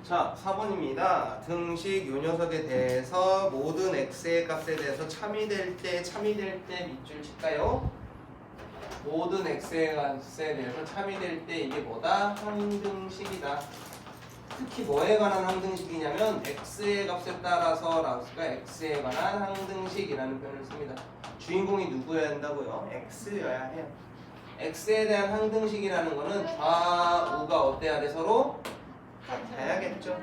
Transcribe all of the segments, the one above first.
자, 4번입니다. 등식 요 녀석에 대해서 모든 x의 값에 대해서 참이될 때 밑줄 칠까요? 모든 x의 값에 대해서 참이될 때 이게 뭐다? 항등식이다. 특히 뭐에 관한 항등식이냐면 x의 값에 따라서 라우스가 x에 관한 항등식이라는 표현을 씁니다. 주인공이 누구여야 한다고요? x여야 해요. x에 대한 항등식이라는 거는 좌우가 어때야 돼? 서로 같아야겠죠.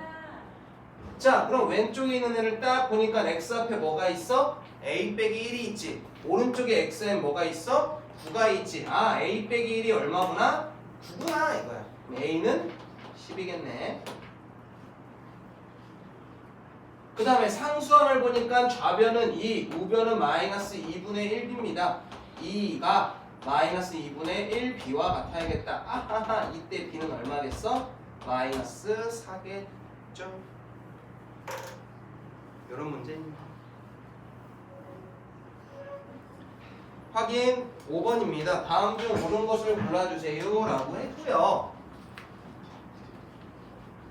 자, 그럼 왼쪽에 있는 애를 딱 보니까 x 앞에 뭐가 있어? a 빼기 1이 있지. 오른쪽에 x엔 뭐가 있어? 9가 있지. 아, a 빼기 1이 얼마구나? 9구나 이거야. a는 10이겠네. 그 다음에 상수함을 보니까 좌변은 2, 우변은 마이너스 2분의 1b입니다. 2가 마이너스 2분의 1b와 같아야겠다. 아하하, 이때 b는 얼마겠어? 마이너스 4겠죠. 이런 문제입니다. 확인 5번입니다. 다음 중 옳은 것을 골라주세요 라고 했고요.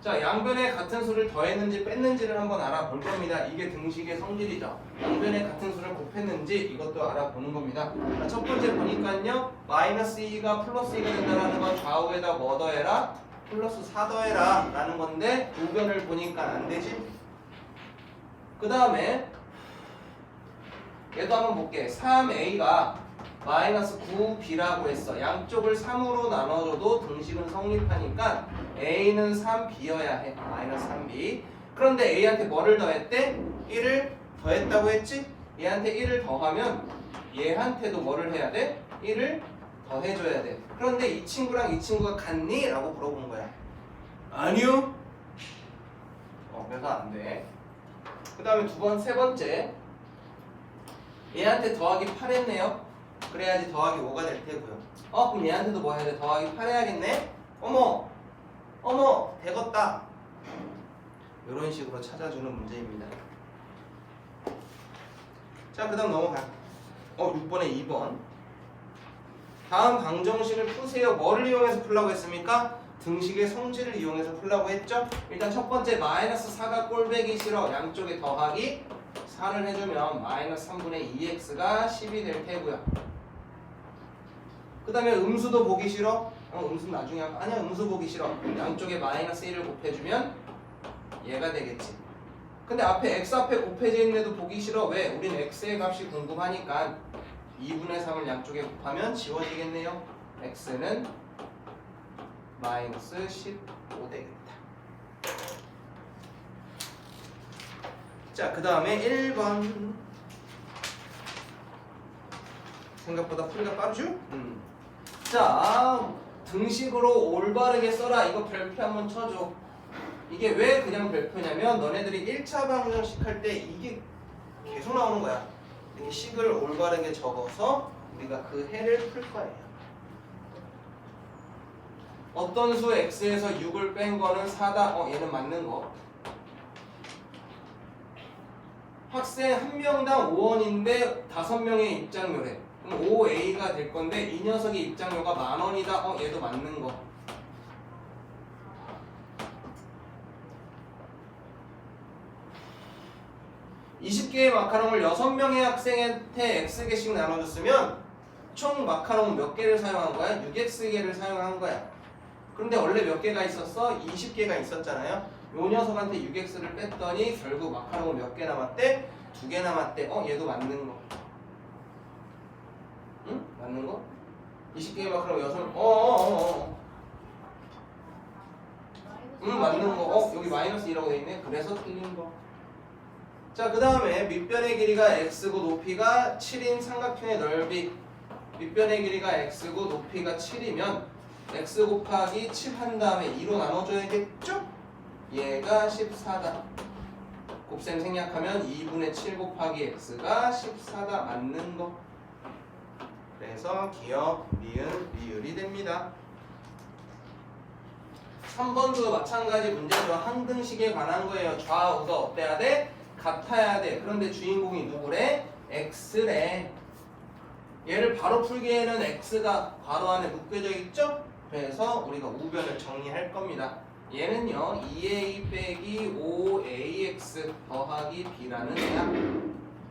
자, 양변에 같은 수를 더했는지 뺐는지를 한번 알아볼 겁니다. 이게 등식의 성질이죠. 양변에 같은 수를 곱했는지 이것도 알아보는 겁니다. 자, 첫 번째 보니까요. 마이너스 2가 플러스 2가 된다는 건 좌우에다 뭐 더해라? 플러스 4 더해라 라는 건데 우변을 보니까 안 되지. 그 다음에 얘도 한번 볼게. 3a가 마이너스 9b라고 했어. 양쪽을 3으로 나눠줘도 등식은 성립하니까 a는 3b여야 해. 마이너스 3b. 그런데 a한테 뭐를 더했대? 1을 더했다고 했지? 얘한테 1을 더하면 얘한테도 뭐를 해야 돼? 1을 더해줘야 돼. 그런데 이 친구랑 이 친구가 같니? 라고 물어본 거야. 아니요. 그래서 안 돼. 그 다음에 세 번째. 얘한테 더하기 8 했네요. 그래야지 더하기 5가 될 테고요. 그럼 얘한테도 뭐 해야 돼? 더하기 8 해야겠네? 어머! 되겄다. 이런 식으로 찾아주는 문제입니다. 자, 그 다음 넘어가. 6번에 2번. 다음 방정식을 푸세요. 뭐를 이용해서 풀라고 했습니까? 등식의 성질을 이용해서 풀라고 했죠? 일단 첫 번째 마이너스 4가 꼴배기 싫어. 양쪽에 더하기 4를 해주면 마이너스 3분의 2x가 10이 될 테고요. 그 다음에 음수도 보기 싫어? 음수 나중에 아니야, 음수 보기 싫어. 양쪽에 마이너스 1을 곱해주면 얘가 되겠지. 근데 앞에 x 앞에 곱해져 있는 애도 보기 싫어. 왜? 우린 x의 값이 궁금하니까 2분의 3을 양쪽에 곱하면 지워지겠네요. x는 마이너스 15 되겠다. 자, 그 다음에 1번. 생각보다 풀이가 빠르죠? 자, 등식으로 올바르게 써라. 이거 별표 한번 쳐줘. 이게 왜 그냥 별표냐면 너네들이 1차 방정식 할 때 이게 계속 나오는 거야. 이렇게 식을 올바르게 적어서 우리가 그 해를 풀 거예요. 어떤 수 x에서 6을 뺀 거는 4다. 얘는 맞는 거. 학생 한 명당 5원인데 5명의 입장료래. 그럼 5a가 될 건데 이 녀석의 입장료가 10,000원이다. 얘도 맞는 거. (20개의) 마카롱을 6명의 학생한테 x개씩 나눠줬으면 총 마카롱 몇 개를 사용한 거야? 6x개를 사용한 거야. 그런데 원래 몇 개가 있었어? 20개가 있었잖아요. 요 녀석한테 6x를 뺐더니 결국 마카롱은 몇 개 남았대? 2개 남았대. 얘도 맞는 거. 응? 맞는 거? 20개의 마카롱 6. 맞는 거. 여기 마이너스 2라고 돼 있네. 그래서 틀린 거. 자, 그 다음에 밑변의 길이가 x고 높이가 7인 삼각형의 넓이. 밑변의 길이가 x고 높이가 7이면 x 곱하기 7 한 다음에 2로 나눠줘야겠죠? 얘가 14다. 곱셈 생략하면 2분의 7 곱하기 x가 14다. 맞는 거. 그래서 기역, 미은, 리을이 됩니다. 3번도 마찬가지 문제죠. 항등식에 관한 거예요. 좌우가 어때야 돼? 같아야 돼. 그런데 주인공이 누구래? x래. 얘를 바로 풀기에는 x가 괄호 안에 묶여져 있죠? 그래서 우리가 우변을 정리할 겁니다. 얘는요 2a 빼기 5ax 더하기 b라는 애야.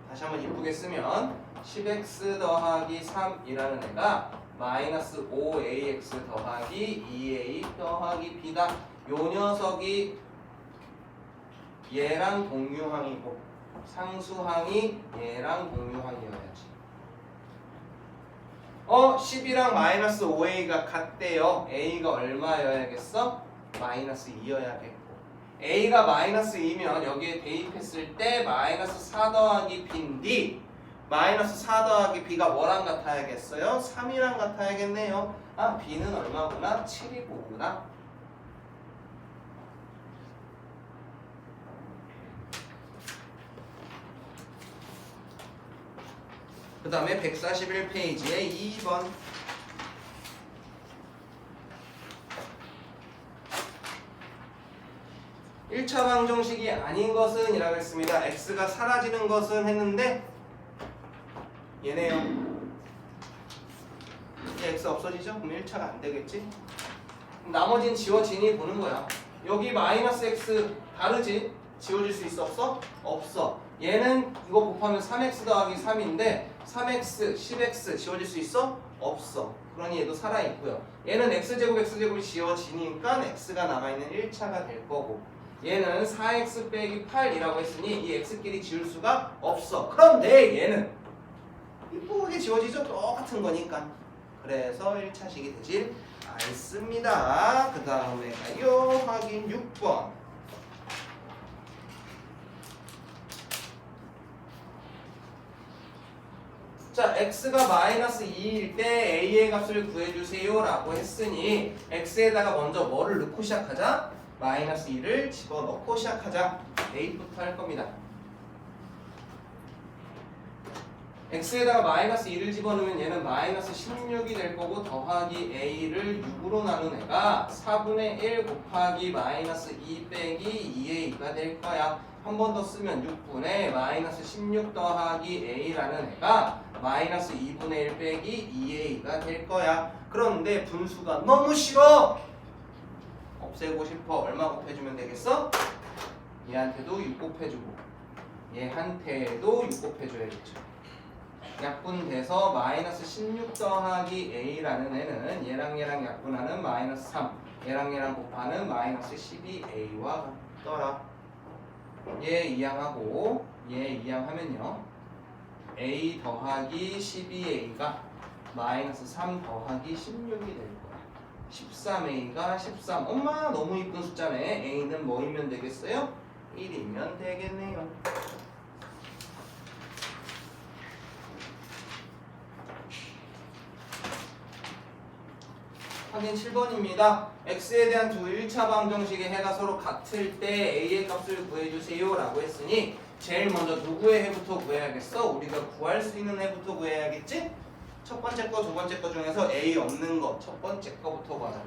다시 한번 이쁘게 쓰면 10x 더하기 3이라는 애가 마이너스 5ax 더하기 2a 더하기 b다. 요 녀석이 얘랑 동류항이고 상수항이 얘랑 동류항이어야지. 10이랑 마이너스 5a가 같대요. a가 얼마여야겠어? 마이너스 2여야겠고 a가 마이너스 2면 여기에 대입했을 때 마이너스 4 더하기 b인데 마이너스 4 더하기 b가 뭐랑 같아야겠어요? 3이랑 같아야겠네요. 아, b는 얼마구나? 7이구나. 그 다음에 141페이지에 2번. (1차) 방정식이 아닌 것은 이라고 했습니다. x가 사라지는 것은 했는데 얘네요. 이제 x 없어지죠? 그럼 1차가 안 되겠지? 나머진 지워지니 보는 거야. 여기 마이너스 x 다르지? 지워질 수 있어 없어? 없어. 얘는 이거 곱하면 3x 더하기 3인데 3x, 10x 지워질 수 있어? 없어. 그러니 얘도 살아있고요. 얘는 x제곱, x제곱이 지워지니까 x가 남아있는 1차가 될 거고 얘는 4x 빼기 8이라고 했으니 이 x끼리 지울 수가 없어. 그런데 얘는 이쁘게 지워지죠? 똑같은 거니까. 그래서 1차식이 되질 않습니다. 그 다음에 가요. 확인 6번. 자, x가 마이너스 2일 때 a의 값을 구해주세요 라고 했으니 x에다가 먼저 뭐를 넣고 시작하자? 마이너스 2를 집어넣고 시작하자. a부터 할 겁니다. x에다가 마이너스 2를 집어넣으면 얘는 마이너스 16이 될 거고 더하기 a를 6으로 나눈 애가 4분의 1 곱하기 마이너스 2 빼기 2a가 될 거야. 한 번 더 쓰면 6분의 마이너스 16 더하기 a라는 애가 마이너스 2분의 1 빼기 2a가 될 거야. 그런데 분수가 너무 싫어. 없애고 싶어. 얼마 곱해주면 되겠어? 얘한테도 6 곱해주고 얘한테도 6 곱해줘야겠죠. 약분돼서 마이너스 16 더하기 a라는 애는 얘랑 얘랑 약분하는 마이너스 3 얘랑 얘랑 곱하는 마이너스 12a와 같더라. 얘 이항하고 얘 이항하면요 a 더하기 12a가 마이너스 3 더하기 16이 될 거야. 13a가 13. 엄마 너무 이쁜 숫자네. a는 뭐이면 되겠어요? 1이면 되겠네요. 확인 7번입니다. x에 대한 두 1차 방정식의 해가 서로 같을 때 a의 값을 구해주세요 라고 했으니 제일 먼저 누구의 해부터 구해야겠어? 우리가 구할 수 있는 해부터 구해야겠지? 첫 번째 거, 두 번째 거 중에서 a 없는 거 첫 번째 거부터 구하자.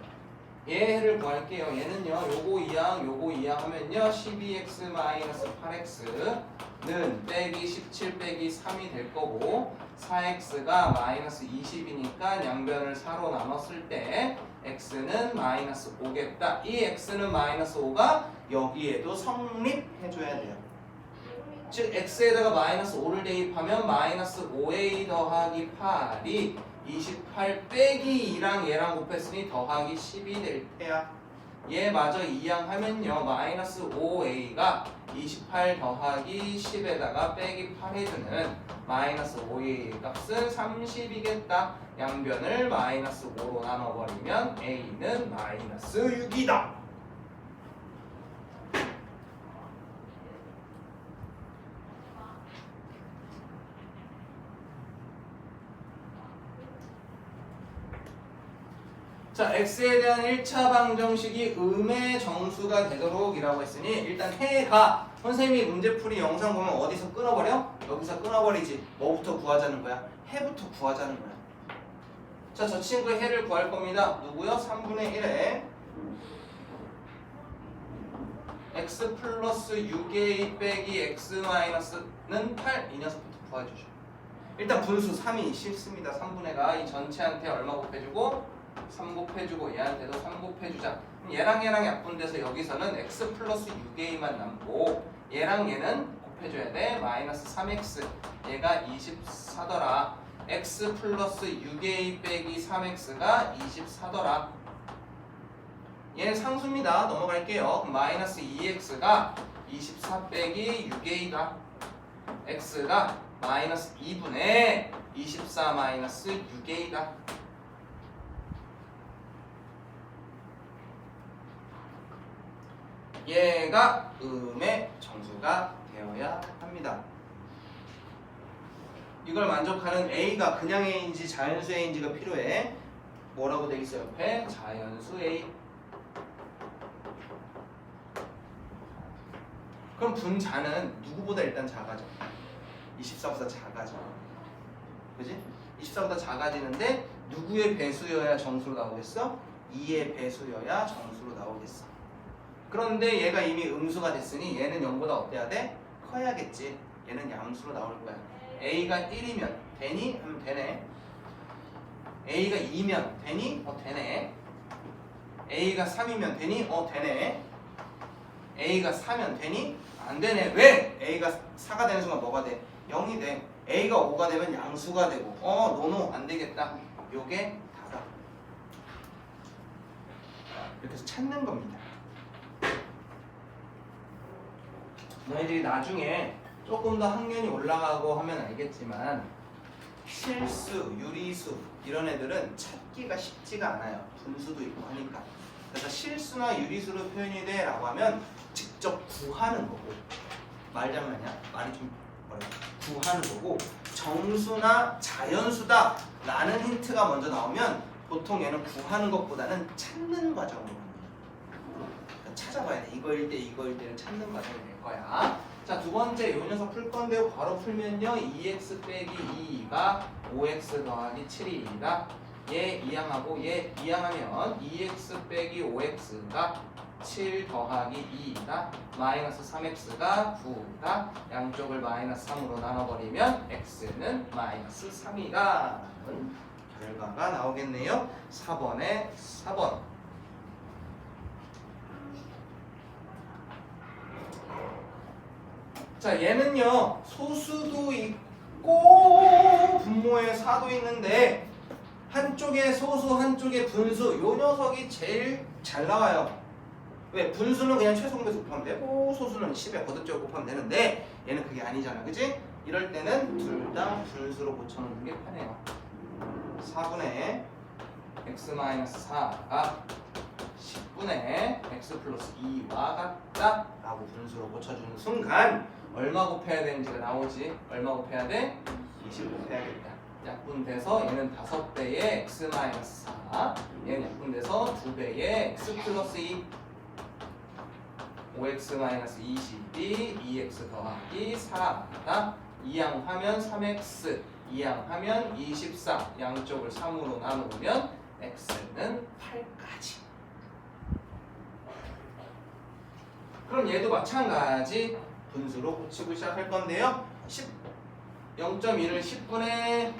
얘 해를 구할게요. 얘는요 요거 이항 하면요 12x-8x는 빼기 17 빼기 3이 될 거고 4x가 마이너스 20이니까 양변을 4로 나눴을 때 x는 마이너스 5겠다. 이 x는 마이너스 5가 여기에도 성립해줘야 돼요. 즉 x에다가 마이너스 5를 대입하면 마이너스 5a 더하기 8이 28 빼기 2랑 얘랑 곱했으니 더하기 10이 될 테야. 얘 마저 이항하면요 마이너스 5a가 28 더하기 10에다가 빼기 8 해주는 마이너스 5a 값은 30이겠다. 양변을 마이너스 5로 나눠버리면 a는 마이너스 6이다. 자, x에 대한 1차 방정식이 음의 정수가 되도록 이라고 했으니 일단 해가 선생님이 문제풀이 영상 보면 어디서 끊어버려? 여기서 끊어버리지. 뭐부터 구하자는 거야? 해부터 구하자는 거야. 자, 저 친구의 해를 구할 겁니다. 누구요? 3분의 1에 x 플러스 6a 빼기 x 마이너스는 8 이 녀석부터 구해주죠. 일단 분수 3이 싫습니다. 3분의 가 이 전체한테 얼마 곱해주고 3 곱해주고 얘한테도 3 곱해주자. 얘랑 약분돼서 여기서는 x 플러스 6a만 남고 얘랑 얘는 곱해줘야 돼. 마이너스 3x. 얘가 24더라. x 플러스 6a 빼기 3x가 24더라. 얘는 상수입니다. 넘어갈게요. 그럼 마이너스 2x가 24 빼기 6a가 x가 마이너스 2분의 24 마이너스 6a가 얘가 음의 정수가 되어야 합니다. 이걸 만족하는 A가 그냥 A인지 자연수 A인지가 필요해. 뭐라고 돼 있어 옆에? 자연수 A. 그럼 분자는 누구보다 일단 작아져. 24보다 작아져. 그지? 24보다 작아지는데 누구의 배수여야 정수로 나오겠어? 2의 배수여야 정수로 나오겠어. 그런데 얘가 이미 음수가 됐으니 얘는 0보다 어때야 돼? 커야겠지. 얘는 양수로 나올 거야. A가 1이면 되니? 하면 되네. A가 2면 되니? 되네. A가 3이면 되니? 되네. A가 4면 되니? 안 되네. 왜? A가 4가 되는 순간 뭐가 돼? 0이 돼. A가 5가 되면 양수가 되고 노노 안 되겠다. 요게 다다. 이렇게 해서 찾는 겁니다. 너희들이 나중에 조금 더 학년이 올라가고 하면 알겠지만 실수, 유리수 이런 애들은 찾기가 쉽지가 않아요. 분수도 있고 하니까. 그래서 실수나 유리수로 표현이 돼 라고 하면 직접 구하는 거고, 말장난이야? 말이 좀 어려워. 구하는 거고, 정수나 자연수다 라는 힌트가 먼저 나오면 보통 얘는 구하는 것보다는 찾는 과정으로 가는 거야. 그러니까 찾아봐야 돼. 이거일 때 이거일 때를 찾는 과정이 될 거야. 자, 두 번째 요 녀석 풀 건데요. 바로 풀면요 2x 빼기 2가 5x 더하기 7입니다. 얘 이항하고 얘 이항하면 2x 빼기 5x가 7 더하기 2가 마이너스 3x가 9가 양쪽을 마이너스 3으로 나눠버리면 x는 마이너스 3이다 라는 결과가 나오겠네요. 4번에 4번. 자, 얘는요 소수도 있고 분모에 사도 있는데 한쪽에 소수 한쪽에 분수, 요 녀석이 제일 잘 나와요. 왜? 분수는 그냥 최소공배수 곱하면 되고 소수는 10에 거듭적으로 곱하면 되는데 얘는 그게 아니잖아. 그치? 이럴 때는 둘 다 분수로 고쳐놓는 게 편해요. 4분의 x-4가 10분의 x 플러스 2와 같다 라고 분수로 고쳐주는 순간 얼마 곱해야 되는지가 나오지. 얼마 곱해야 돼? 20 곱해야겠다. 약분돼서 얘는 5배의 x-4, 얘는 약분돼서 2배의 x 플러스 2, 5x-22, 2x 더하기 4다. 이항하면 3x, 이항하면 24, 양쪽을 3으로 나누면 x는 8까지. 그럼 얘도 마찬가지 분수로 고치고 시작할 건데요. 0.1을 10분의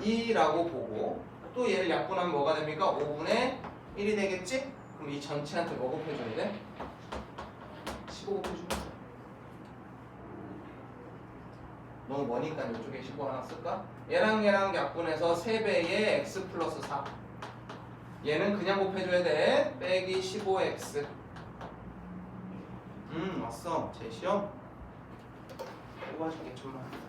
2라고 보고 또 얘를 약분하면 뭐가 됩니까? 5분의 1이 되겠지? 그럼 이 전체한테 뭐 곱해줘야 돼? 15 곱해주면 돼. 너무 머니까 이쪽에 15 하나 쓸까? 얘랑 약분해서 3배의 x 플러스 4. 얘는 그냥 곱해줘야 돼. 빼기 15x. 왔어. 제 시험 뽑아줄게 좀만.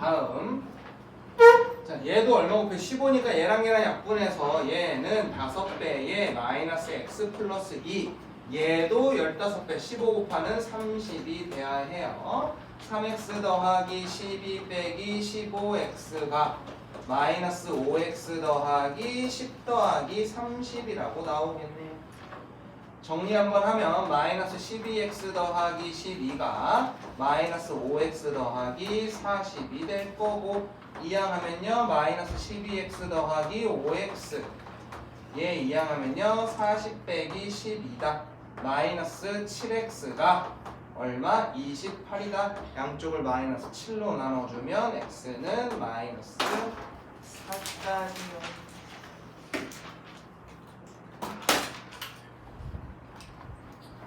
다음 자 얘도 얼마 곱해 15니까 얘랑 약분해서 얘는 5배에 마이너스 x 플러스 2 얘도 15배 15 곱하는 30이 돼야 해요. 3x 더하기 12 빼기 15x가 마이너스 5x 더하기 10 더하기 30이라고 나오겠네요. 정리 한번 하면 마이너스 12x 더하기 12가 마이너스 5x 더하기 40이 될 거고 이항하면요 마이너스 12x 더하기 5x 얘 이항하면요 40 빼기 12다 마이너스 7x가 얼마? 28이다. 양쪽을 마이너스 7로 나눠주면 x는 마이너스 4까지요.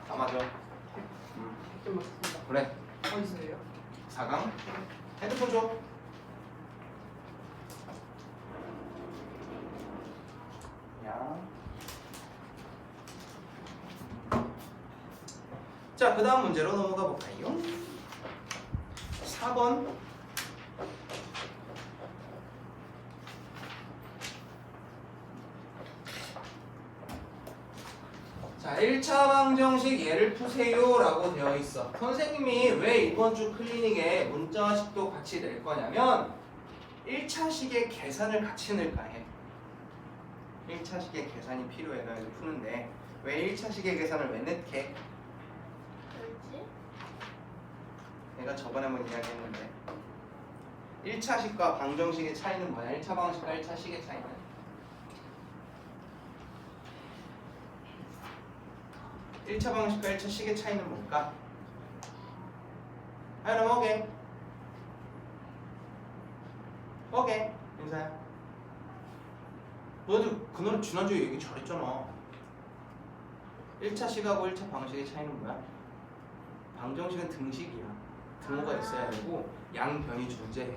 다 맞아. 좀 맞습니다. 그래. 어디서요? 4강 핸드폰 줘. 야. 자, 그 다음 문제로 넘어가 볼까요? 4번. 자, 1차 방정식 얘를 푸세요 라고 되어 있어. 선생님이 왜 이번 주 클리닉에 문자식도 같이 낼 거냐면 1차식의 계산을 같이 넣을까 해. 1차식의 계산이 필요해. 너희들 푸는데 왜 1차식의 계산을 왜 넣게? 그렇지? 내가 저번에 한번 이야기했는데 1차식과 방정식의 차이는 뭐야? 1차 방정식과 1차식의 차이는? 일차 방식과 1차 식의 차이는 뭘까? 하연아 뭐게? 뭐게? 인사야 너희들 그날 지난주에 얘기 잘했잖아. 1차 식하고 1차 방식의 차이는 뭐야? 방정식은 등식이야. 등호가 있어야 되고 양변이 존재해.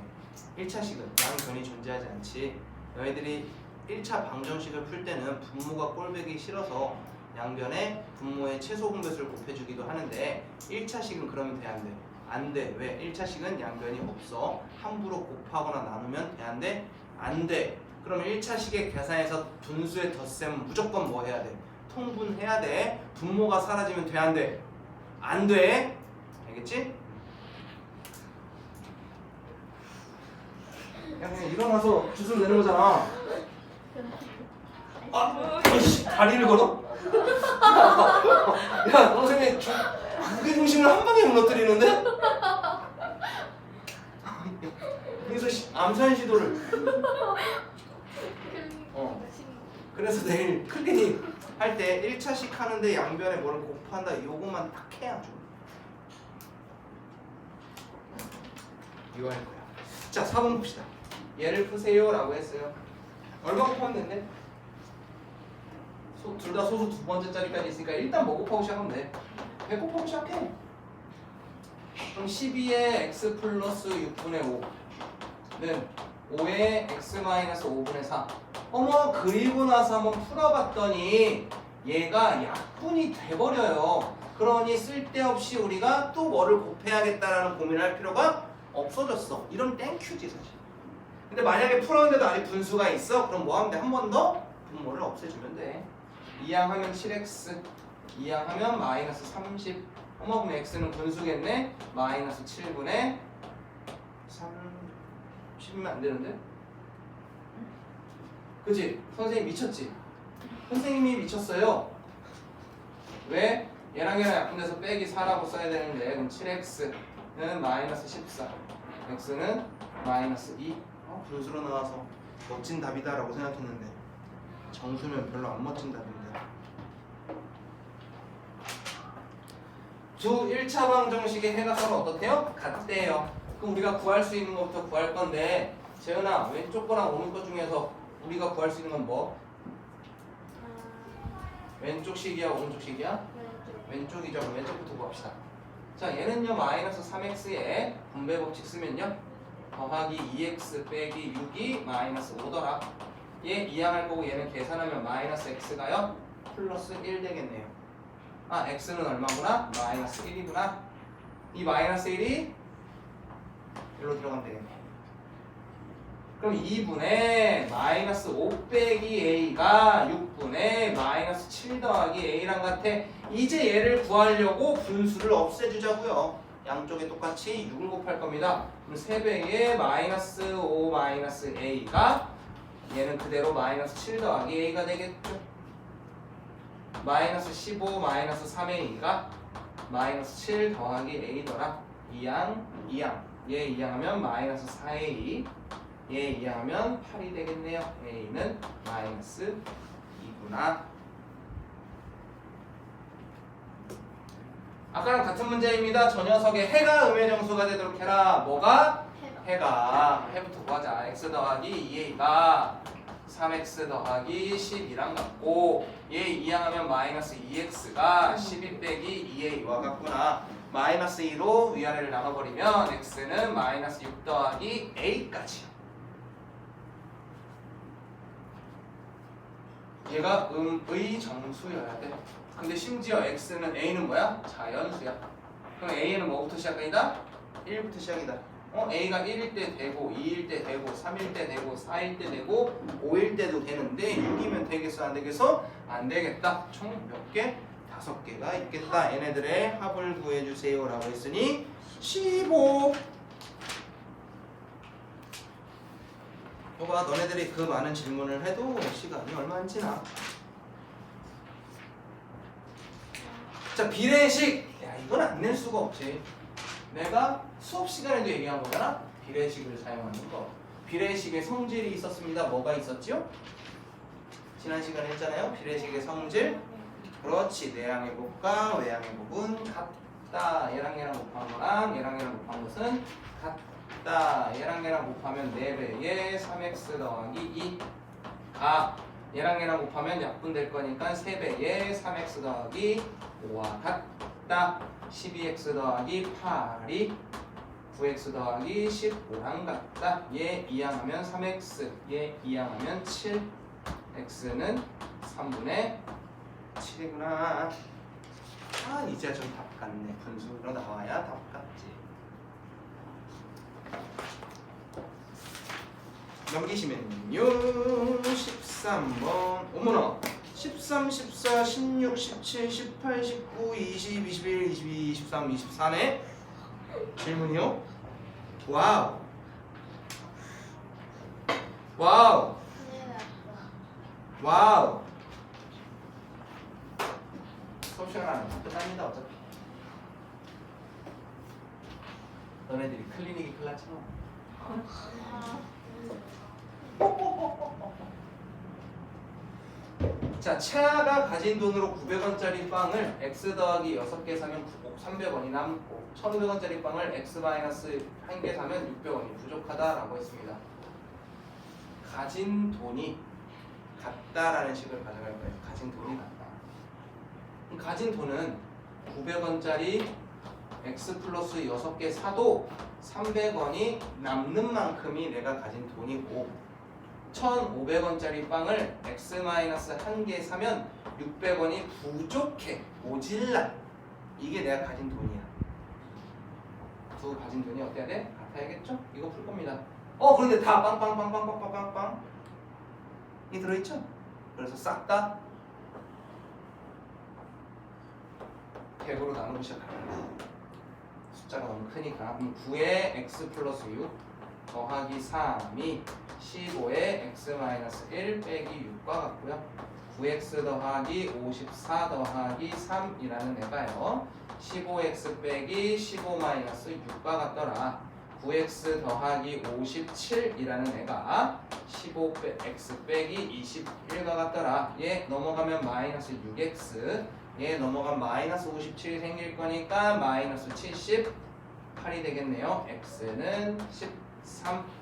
1차 식은 양변이 존재하지 않지. 너희들이 1차 방정식을 풀 때는 분모가 꼴배기 싫어서 양변에 분모의 최소 공배수를 곱해주기도 하는데 1차식은 그러면 돼 안 돼? 안 돼. 왜? 1차식은 양변이 없어. 함부로 곱하거나 나누면 돼 안 돼? 안 돼. 그러면 1차식의 계산에서 분수의 덧셈은 무조건 뭐 해야 돼? 통분해야 돼. 분모가 사라지면 돼 안 돼? 안 돼. 알겠지? 야 그냥 일어나서 주술 내는 거잖아. 아, 아이씨, 다리를 걸어? 야, 선생님 무게 중심을 한 방에 무너뜨리는데? 그래서 암산 시도를. 그래서 내일 클리닉 할 때 1차식 하는데 양변에 뭐를 곱한다 요것만 딱 해야죠. 이거 할 거야. 자, 4번 봅시다. 얘를 푸세요 라고 했어요. 얼마 곱하면 된대? 둘 다 소수 두 번째 자리까지 있으니까 일단 뭐 곱하고 시작하면 돼? 100 곱하고 시작해. 그럼 12에 x 플러스 6분의 5는 5에 x 마이너스 5분의 4. 어머, 그리고 나서 한번 풀어봤더니 얘가 약분이 돼버려요. 그러니 쓸데없이 우리가 또 뭐를 곱해야겠다라는 고민을 할 필요가 없어졌어. 이런 땡큐지 사실. 근데 만약에 풀었는데도 아직 분수가 있어? 그럼 뭐 하면 돼? 한 번 더 분모를 없애주면 돼. 2항하면 7x, 2항하면 마이너스 30. 어머, 그럼 x는 분수겠네? 마이너스 7분의 30이면 안 되는데? 그치? 선생님 미쳤지? 선생님이 미쳤어요. 왜? 얘랑 얘랑 약분돼서 빼기 4라고 써야 되는데 그럼 7x는 마이너스 14, x는 마이너스 2. 분수로 나와서 멋진 답이다 라고 생각했는데 정수면 별로 안 멋진 답인데. 두 1차 방정식의 해가 서로 어떻대요? 같대요. 그럼 우리가 구할 수 있는 것부터 구할 건데 재은아, 왼쪽 거랑 오른쪽 거 중에서 우리가 구할 수 있는 건 뭐? 왼쪽 식이야 오른쪽 식이야? 왼쪽이죠. 그럼 왼쪽부터 구합시다. 자, 얘는요 마이너스 3x에 분배 법칙 쓰면요 더하기 2x 빼기 6이 마이너스 5더라. 얘 이항할 거고 얘는 계산하면 마이너스 x가요 플러스 1 되겠네요. 아, x는 얼마구나? 마이너스 1이구나. 이 마이너스 1이 여기로 들어가면 되겠네. 그럼 2분의 마이너스 5 빼기 a가 6분의 마이너스 7 더하기 a랑 같아. 이제 얘를 구하려고 분수를 없애주자고요. 양쪽에 똑같이 6을 곱할 겁니다. 그럼 3배의 마이너스 5 마이너스 a가 얘는 그대로 마이너스 7 더하기 a가 되겠죠. 마이너스 15 마이너스 3a가 마이너스 7 더하기 a더라. 2양 얘 이항하면 마이너스 4a 얘 이항하면 8이 되겠네요. a는 마이너스 2구나. 아까랑 같은 문제입니다. 저 녀석의 해가 음의 정수가 되도록 해라. 뭐가? 해부터 구하자. x 더하기 2a가 3x 더하기 12랑 같고 얘 이항하면 마이너스 2x가 12 빼기 2a와 같구나. 마이너스 2로 위아래를 나눠버리면 x는 마이너스 6 더하기 a까지요. 얘가 음의 정수여야 돼. 근데 심지어 x는 a는 뭐야? 자연수야. 그럼 a는 뭐부터 시작이다? 1부터 시작이다. a가 1일 때 되고 2일 때 되고 3일 때 되고 4일 때 되고 5일 때도 되는데 6이면 되겠어 안 되겠어? 안 되겠다. 총 몇 개? 5개가 있겠다. 얘네들의 합을 구해주세요 라고 했으니 15. 봐봐, 너네들이 그 많은 질문을 해도 시간이 얼마 안 지나. 자, 비례식. 야, 이건 안 낼 수가 없지. 내가 수업 시간에도 얘기한 거잖아. 비례식을 사용하는 거. 비례식의 성질이 있었습니다. 뭐가 있었죠? 지난 시간에 했잖아요. 비례식의 성질. 그렇지. 내양의 곱과 외양의 곱은 같다. 얘랑 얘랑 곱한 거랑 얘랑 얘랑 곱한 것은 같다. 얘랑 얘랑 곱하면 4배에 3x 더하기 2. 얘랑 얘랑 곱하면 약분될 거니까 3배에 3x 더하기 5와 같다. 12x 더하기 8이 9x 더하기 15랑 같다. 얘 이항하면 3x, 얘 이항하면 7. x는 3분의 7이구나. 이제 좀 답 같네. 분수로 나와야 답 같지. 넘기시면요. 13번. 어머나. 13, 14, 16, 17, 18, 19, 20, 21, 22, 23, 24네. 질문이요? 와우. 와우. 와우. 수업 시간 안 하면 끝납니다. 어차피. 너네들이 클리닉이 클났잖아. 자, 채아가 가진 돈으로 900원짜리 빵을 x 더하기 6개 사면 300원이 남고 1500원짜리 빵을 x 마이너스 1개 사면 600원이 부족하다라고 했습니다. 가진 돈이 같다라는 식을 가져갈 거예요. 가진 돈이 같다. 그럼 가진 돈은 900원짜리 x 플러스 6개 사도 300원이 남는 만큼이 내가 가진 돈이고 1,500원짜리 빵을 x-1개 사면 600원이 부족해. 모질라. 이게 내가 가진 돈이야. 두 가진 돈이 어때야 돼? 같아야겠죠? 이거 풀 겁니다. 그런데 다 빵빵빵빵빵빵빵빵 이 들어있죠? 그래서 싹 다 100으로 나누고 시작합니다. 숫자가 너무 크니까. 그럼 9에 x 플러스 6 더하기 3이 15에 x-1 빼기 6과 같고요. 9x 더하기 54 더하기 3이라는 애가요. 15x 빼기 15-6과 같더라. 9x 더하기 57이라는 애가 15x 빼기 21과 같더라. 얘 넘어가면 마이너스 6x, 얘 넘어가면 마이너스 57이 생길 거니까 마이너스 78이 되겠네요. x는 13.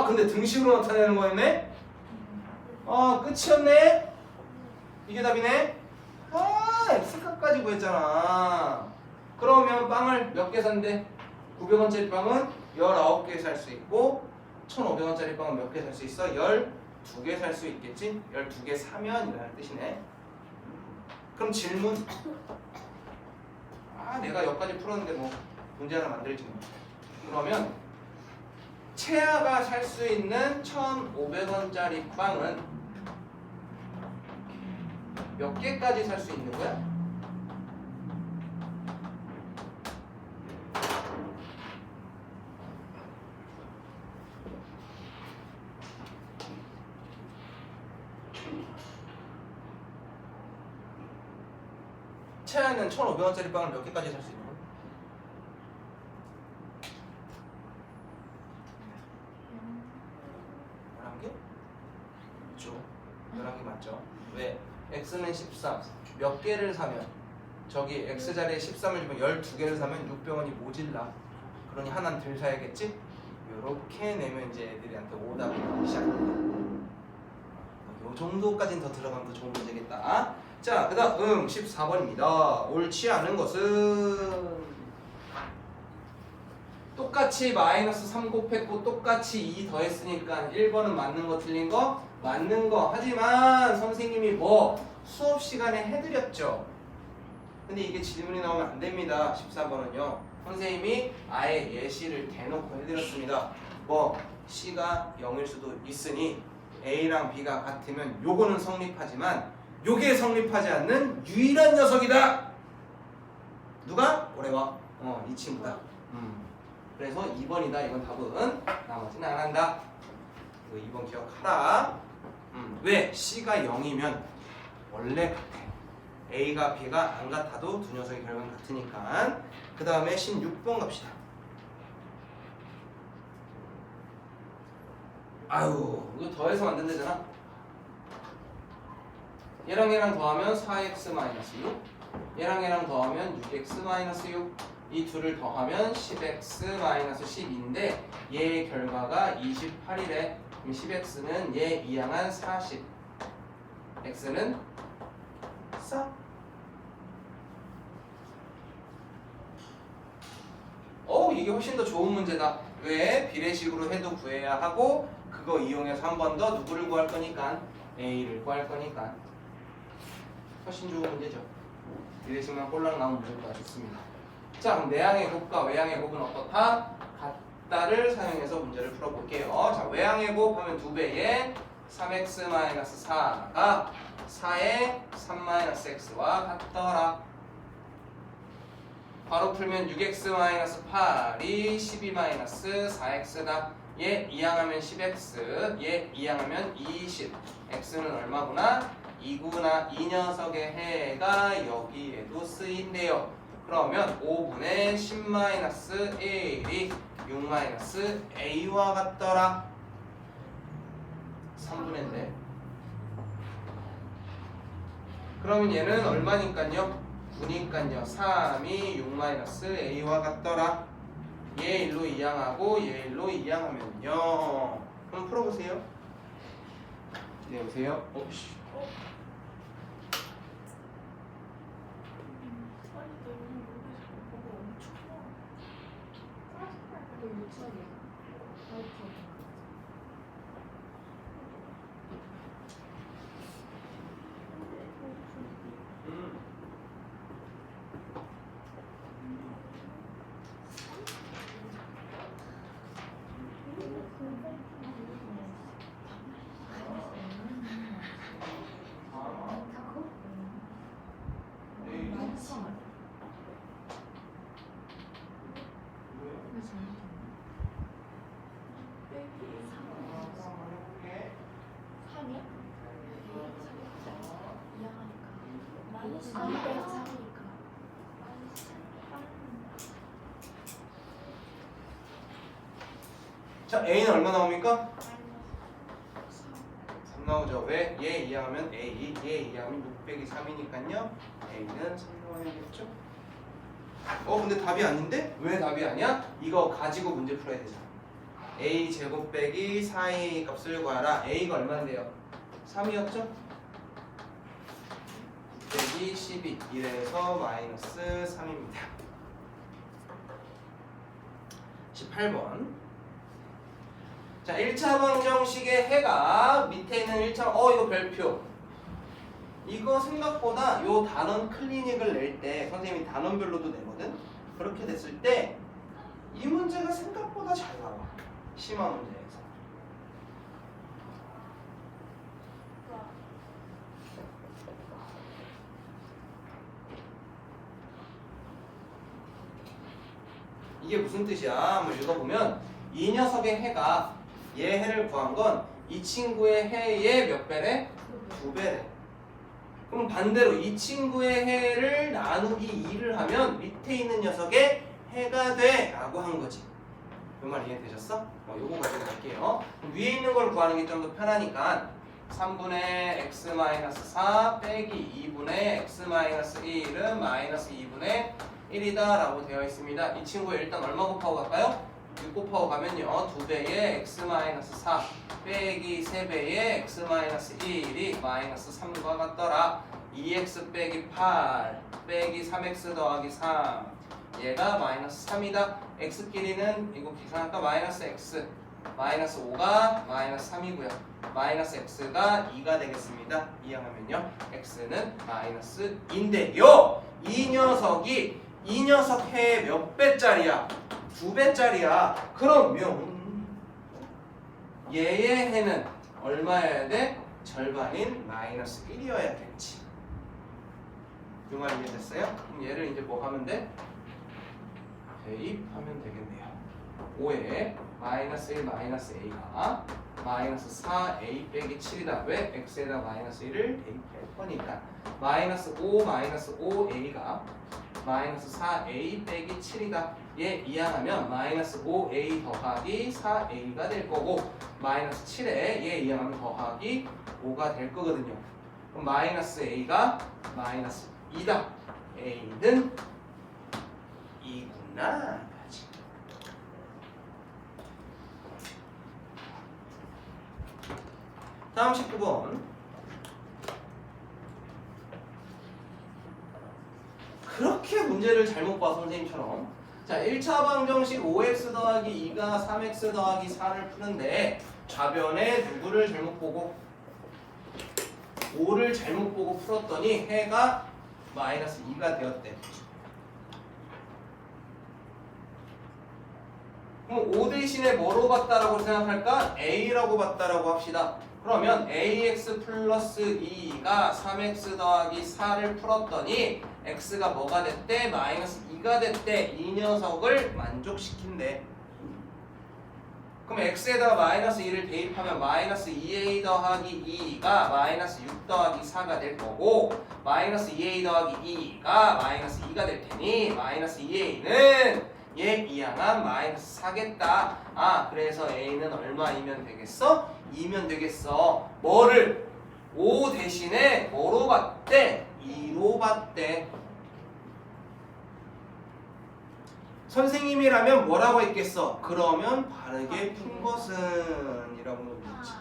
근데 등식으로 나타내는 거였네? 끝이었네? 이게 답이네? X값까지 구했잖아. 그러면 빵을 몇 개 산대? 900원짜리 빵은 19개 살 수 있고 1,500원짜리 빵은 몇 개 살 수 있어? 12개 살 수 있겠지? 12개 사면 이라는 뜻이네. 그럼 질문. 내가 여기까지 풀었는데 뭐 문제 하나 만들지 뭐. 그러면 채아가 살 수 있는 1,500원짜리 빵은 몇 개까지 살 수 있는 거야? 채아는 1,500원짜리 빵을 몇 개까지 살 수 있는 거야? 11개? 맞죠. 11개 맞죠. 왜? x는 13. 몇 개를 사면 저기 x 자리에 13을 주면 12개를 사면 600원이 모질라. 그러니 하나는 덜 사야겠지? 요렇게 내면 이제 애들한테 오답이 나오기 시작합니다. 요 정도까지는 더 들어가면 더 좋은 문제겠다. 자, 그 다음 14번입니다. 옳지 않은 것은 똑같이 마이너스 3 곱했고 똑같이 2 더했으니까 1번은 맞는 거 틀린 거? 맞는 거. 하지만 선생님이 뭐 수업 시간에 해드렸죠. 근데 이게 질문이 나오면 안 됩니다. 14번은요. 선생님이 아예 예시를 대놓고 해드렸습니다. 뭐 C가 0일 수도 있으니 A랑 B가 같으면 요거는 성립하지만 요게 성립하지 않는 유일한 녀석이다. 누가? 올해와 이 친구다. 그래서 2번이다. 이건 답은 나머지는 안 한다. 이거 2번 기억하라. 왜? C가 0이면 원래 같아. A가 B가 안 같아도 두 녀석의 결과는 같으니까. 그 다음에 16번 갑시다. 아유, 이거 더해서 만든다잖아. 얘랑 더하면 4x-6, 얘랑 더하면 6x-6. 이 둘을 더하면 10x-10인데 얘의 결과가 28이래. 그럼 10x는 얘 이항한 40, x는 4. 이게 훨씬 더 좋은 문제다. 왜? 비례식으로 해도 구해야 하고 그거 이용해서 한 번 더 누구를 구할 거니까? A를 구할 거니까 훨씬 좋은 문제죠. 비례식만 꼴랑 나오면 문제가 좋습니다. 자, 그럼 내항의 곱과 외항의 곱은 어떻다? 같다를 사용해서 문제를 풀어볼게요. 자, 외항의 곱 하면 2배의 3x-4가 4의 3-x와 같더라. 바로 풀면 6x-8이 12-4x다. 얘 이항하면 10x, 얘 이항하면 20. x는 얼마구나? 2구나. 이 녀석의 해가 여기에도 쓰인대요. 그러면 5분의 10-1이 6-a와 같더라. 3분의인데. 그러면 얘는 얼마니까요? 9니까요. 3이 6-a와 같더라. 얘 일로 이항하고 얘 일로 이항하면요. 그럼 풀어보세요. 네, 보세요. 자, A는 얼마 나옵니까? 3 나오죠. 왜? 얘 이항하면 A, 얘 이항하면 6 빼기 3이니까요. A는 3 나와야겠죠? 근데 답이 아닌데? 왜 답이 아니야? 이거 가지고 문제 풀어야 되잖아. A 제곱 빼기 4A 값을 구하라. A가 얼마인데요? 3이었죠? 9 빼기 12 이래서 마이너스 3입니다. 18번. 자, 1차 방정식의 해가 밑에 있는 1차 이거 별표 이거 생각보다 요 단원 클리닉을 낼 때 선생님이 단원별로도 내거든. 그렇게 됐을 때 이 문제가 생각보다 잘 나와. 심화 문제에서. 이게 무슨 뜻이야? 한번 읽어보면 이 녀석의 해가 얘 해를 구한 건 이 친구의 해의 몇 배래? 2배래. 그럼 반대로 이 친구의 해를 나누기 2를 하면 밑에 있는 녀석의 해가 돼 라고 한 거지. 이 말 이해되셨어? 요거 가지고 갈게요. 위에 있는 걸 구하는 게 좀 더 편하니까 3분의 x-4 빼기 2분의 x-1은 마이너스 2분의 1이다 라고 되어 있습니다. 이 친구 일단 얼마 곱하고 갈까요? 6 곱하고 가면요 2배의 x-4 빼기 3배의 x-1이 마이너스 3과 같더라. 2x 빼기 8 빼기 3x 더하기 3 얘가 마이너스 3이다. x끼리는 이거 계산할까? 마이너스 x 마이너스 5가 마이너스 3이고요. 마이너스 x가 2가 되겠습니다. 이항하면요 x는 마이너스 2인데요 이 녀석이 이 녀석 해의 몇 배짜리야? 2배짜리야. 그러면 얘의 해는 얼마여야 돼? 절반인 마이너스 1이어야겠지. 이 말 이해됐어요? 그럼 얘를 이제 뭐 하면 돼? 대입하면 되겠네요. 5에 마이너스 1 마이너스 a가 마이너스 4a 빼기 7이다. 왜? x에다 마이너스 1을 대입할 거니까. 마이너스 5 마이너스 5a가 마이너스 4a 빼기 7이다. 얘 이항하면 마이너스 5a 더하기 4a가 될 거고 마이너스 7에 얘 이항하면 더하기 5가 될 거거든요. 그럼 마이너스 a가 마이너스 2다. a는 2구나. 다음 19번. 그렇게 문제를 잘못 봐 선생님처럼. 자 1차 방정식 5x 더하기 2가 3x 더하기 4를 푸는데 좌변에 누구를 잘못 보고 5를 잘못 보고 풀었더니 해가 마이너스 2가 되었대. 그럼 5 대신에 뭐로 봤다라고 생각할까? a라고 봤다라고 합시다. 그러면 ax 플러스 2가 3x 더하기 4를 풀었더니 x가 뭐가 됐대? 마이너스 2가 됐대. 이 녀석을 만족시킨대. 그럼 x에다가 마이너스 2를 대입하면 마이너스 2a 더하기 2가 마이너스 6 더하기 4가 될 거고 마이너스 2a 더하기 2가 마이너스 2가 될 테니 마이너스 2a는 얘 이항한 마이너스 4겠다. 아 그래서 a는 얼마이면 되겠어? 2면 되겠어. 뭐를? 5 대신에 뭐로 봤대? 2로 봤대. 선생님이라면 뭐라고 했겠어? 그러면 바르게 푼 것은 이라고 놓겠지.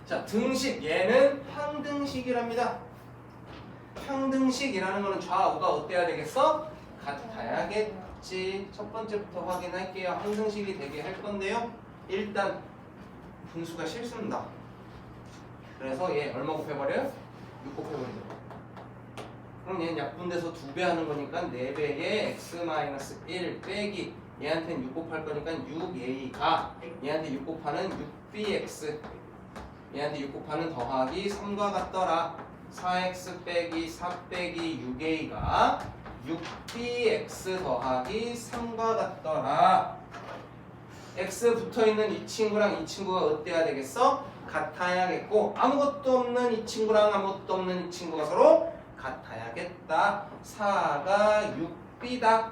자, 등식 얘는 항등식이랍니다. 항등식이라는 거는 좌우가 어때야 되겠어? 같아야겠지. 첫 번째부터 확인할게요. 항등식이 되게 할 건데요. 일단 분수가 싫습니다. 그래서 얘 얼마 곱해버려요? 6 곱해버리죠. 그럼 얘는 약분돼서 2배 하는 거니까 4배에 x-1 빼기 얘한테는 6 곱할 거니까 6a가 얘한테 6 곱하는 6bx 얘한테 6 곱하는 더하기 3과 같더라. 4x 빼기 4 빼기 6a가 6bx 더하기 3과 같더라. x 붙어있는 이 친구랑 이 친구가 어때야 되겠어? 같아야겠고 아무것도 없는 이 친구랑 아무것도 없는 이 친구가 서로 같아야겠다. 4가 6b다.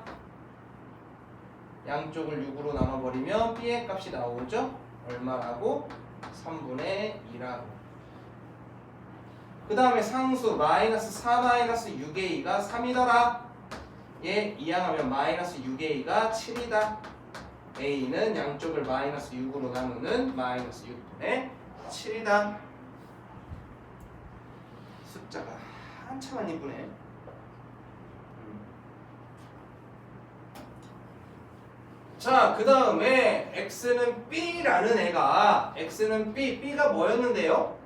양쪽을 6으로 나눠버리면 b의 값이 나오죠? 얼마라고? 3분의 2라고. 그 다음에 상수 마이너스 4 마이너스 6a가 3이더라. 얘 이항하면 마이너스 6a가 7이다. a는 양쪽을 마이너스 6으로 나누는 마이너스 6분의 7이다. 숫자가 한참 안 이쁘네. 자, 그 다음에 x는 b라는 애가 x는 b가 뭐였는데요?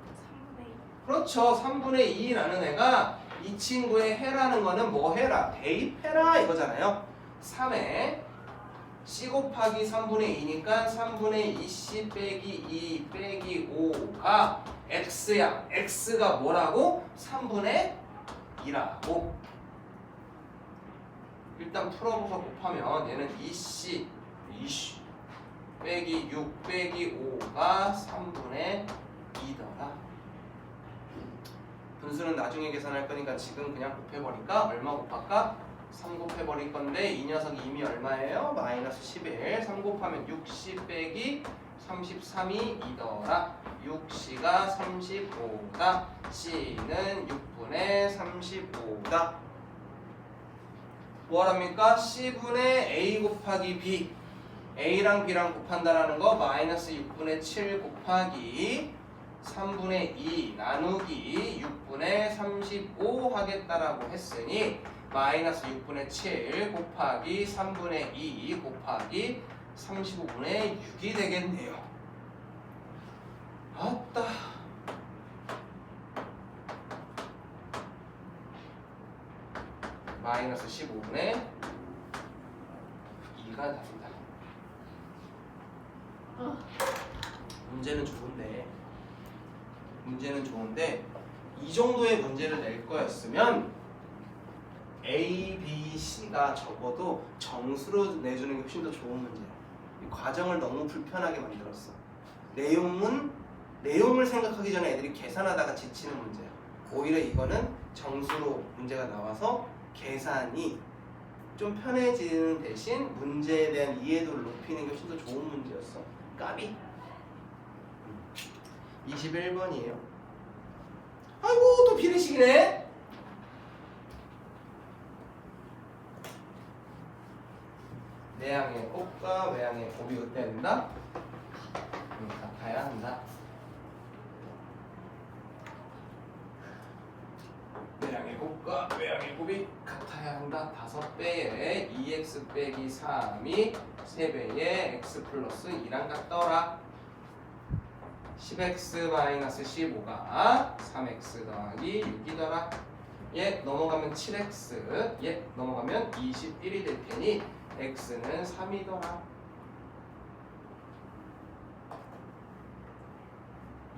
3분의 그렇죠. 3분의 2라는 애가 이 친구의 해라는 거는 뭐 해라? 대입해라 이거잖아요. 3에 c 곱하기 3분의 2니까 3분의 2c 빼기 2 빼기 5가 x야. x가 뭐라고? 3분의 2라고. 일단 풀어서 곱하면 얘는 2c 빼기 6 빼기 5가 3분의 2더라. 분수는 나중에 계산할 거니까 지금 그냥 곱해버릴까? 얼마 곱할까? 3 곱해버릴 건데 이 녀석이 이미 얼마예요? 마이너스 11. 3 곱하면 6c 빼기 33이 2더라. 6c가 35다. c는 6분의 35다. 뭐랍니까? c분의 a 곱하기 b. a랑 b랑 곱한다라는 거 마이너스 6분의 7 곱하기 3분의 2 나누기 6분의 35 하겠다라고 했으니 마이너스 6분의 7 곱하기 3분의 2 곱하기 35분의 6이 되겠네요. 아따. 마이너스 15분의 2가 답니다. 문제는 좋은데 이 정도의 문제를 낼 거였으면 A, B, C가 적어도 정수로 내주는 게 훨씬 더 좋은 문제야. 이 과정을 너무 불편하게 만들었어. 내용을 생각하기 전에 애들이 계산하다가 지치는 문제야. 오히려 이거는 정수로 문제가 나와서 계산이 좀 편해지는 대신 문제에 대한 이해도를 높이는 게 훨씬 더 좋은 문제였어. 까비? 21번이에요. 아이고 또 비례식이네. 내양의 곱과 외양의 곱이 어때야 된다? 같아야 한다. 내양의 곱과 외양의 곱이 같아야 한다. 5배에 2x 빼기 3이 3배에 x 플러스 2랑 같더라. 10x 마이너스 15가 3x 더하기 6이더라. 얘 넘어가면 7x, 얘 넘어가면 21이 될 테니 x는 3이더라.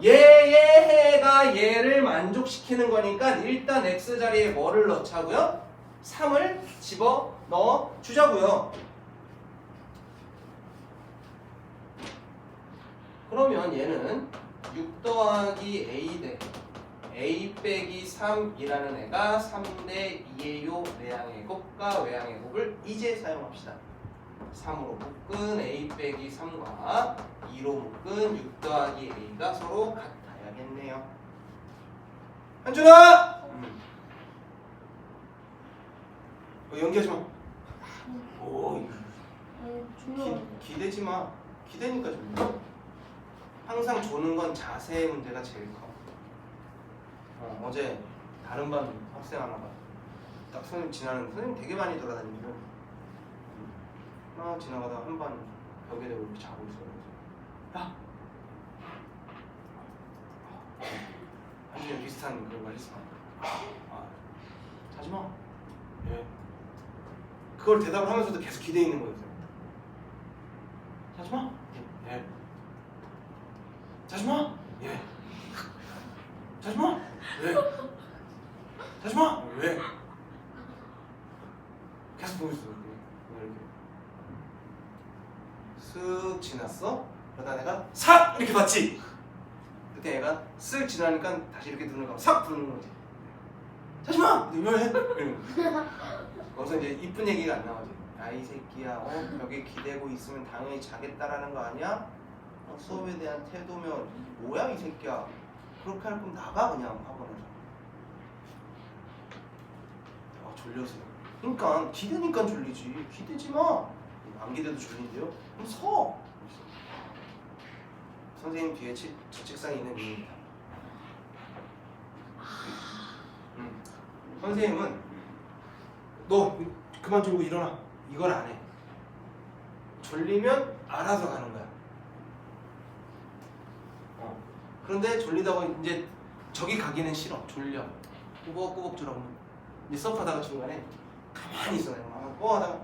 얘가 얘를 만족시키는 거니까 일단 x 자리에 뭐를 넣자고요? 3을 집어 넣어 주자고요. 그러면 얘는 6 더하기 a 대 a 빼기 3이라는 애가 3대 2예요. 내양의 곱과 외양의 곱을 이제 사용합시다. 3으로 묶은 a 빼기 3과 2로 묶은 6 더하기 a가 서로 같아야겠네요. 한준아! 연기하지 마. 오, 기대지 마. 기대니까 좀. 항상 조는 건 자세의 문제가 제일 커. 어제 다른 반 학생 하나가 딱 선생님 선생님 되게 많이 돌아다니고 지나가다 한 반 벽에 대고 이렇게 자고 있어요. 야! 한준이 비슷한 그런 걸 했어. 자지 마. 예. 그걸 대답을 하면서도 계속 기대해 있는 거예요. 자지 마. 예. 자지 마. 예. 자지 마. 왜? 자지 마. 왜? 계속 보고 있어. 이렇게 쓱 지났어. 그러다 내가 싹 이렇게 봤지. 그때 얘가 쓱 지나니까 다시 이렇게 눈을 감고 싹 부는 거지. 자지 마. 왜? 거기서 이제 이쁜 얘기가 안 나오지. 야 이 새끼야, 벽에 기대고 있으면 당연히 자겠다라는 거 아니야? 수업에 대한 태도면 뭐야 이 새끼야. 그렇게 할 거면 나가 그냥 학원에서. 졸려서. 그러니까 기대니까 졸리지. 기대지 마. 안 기대도 졸린데요? 그럼 서. 선생님 뒤에 저 책상에 있는 이유입니다. 선생님은 너 그만 졸고 일어나. 이걸 안 해. 졸리면 알아서 가는 거야. 그런데 졸리다고 이제 저기 가기는 싫어. 졸려. 꾸벅꾸벅 졸아오면 이제 수업하다가 중간에 가만히 있어. 막 뽀하다가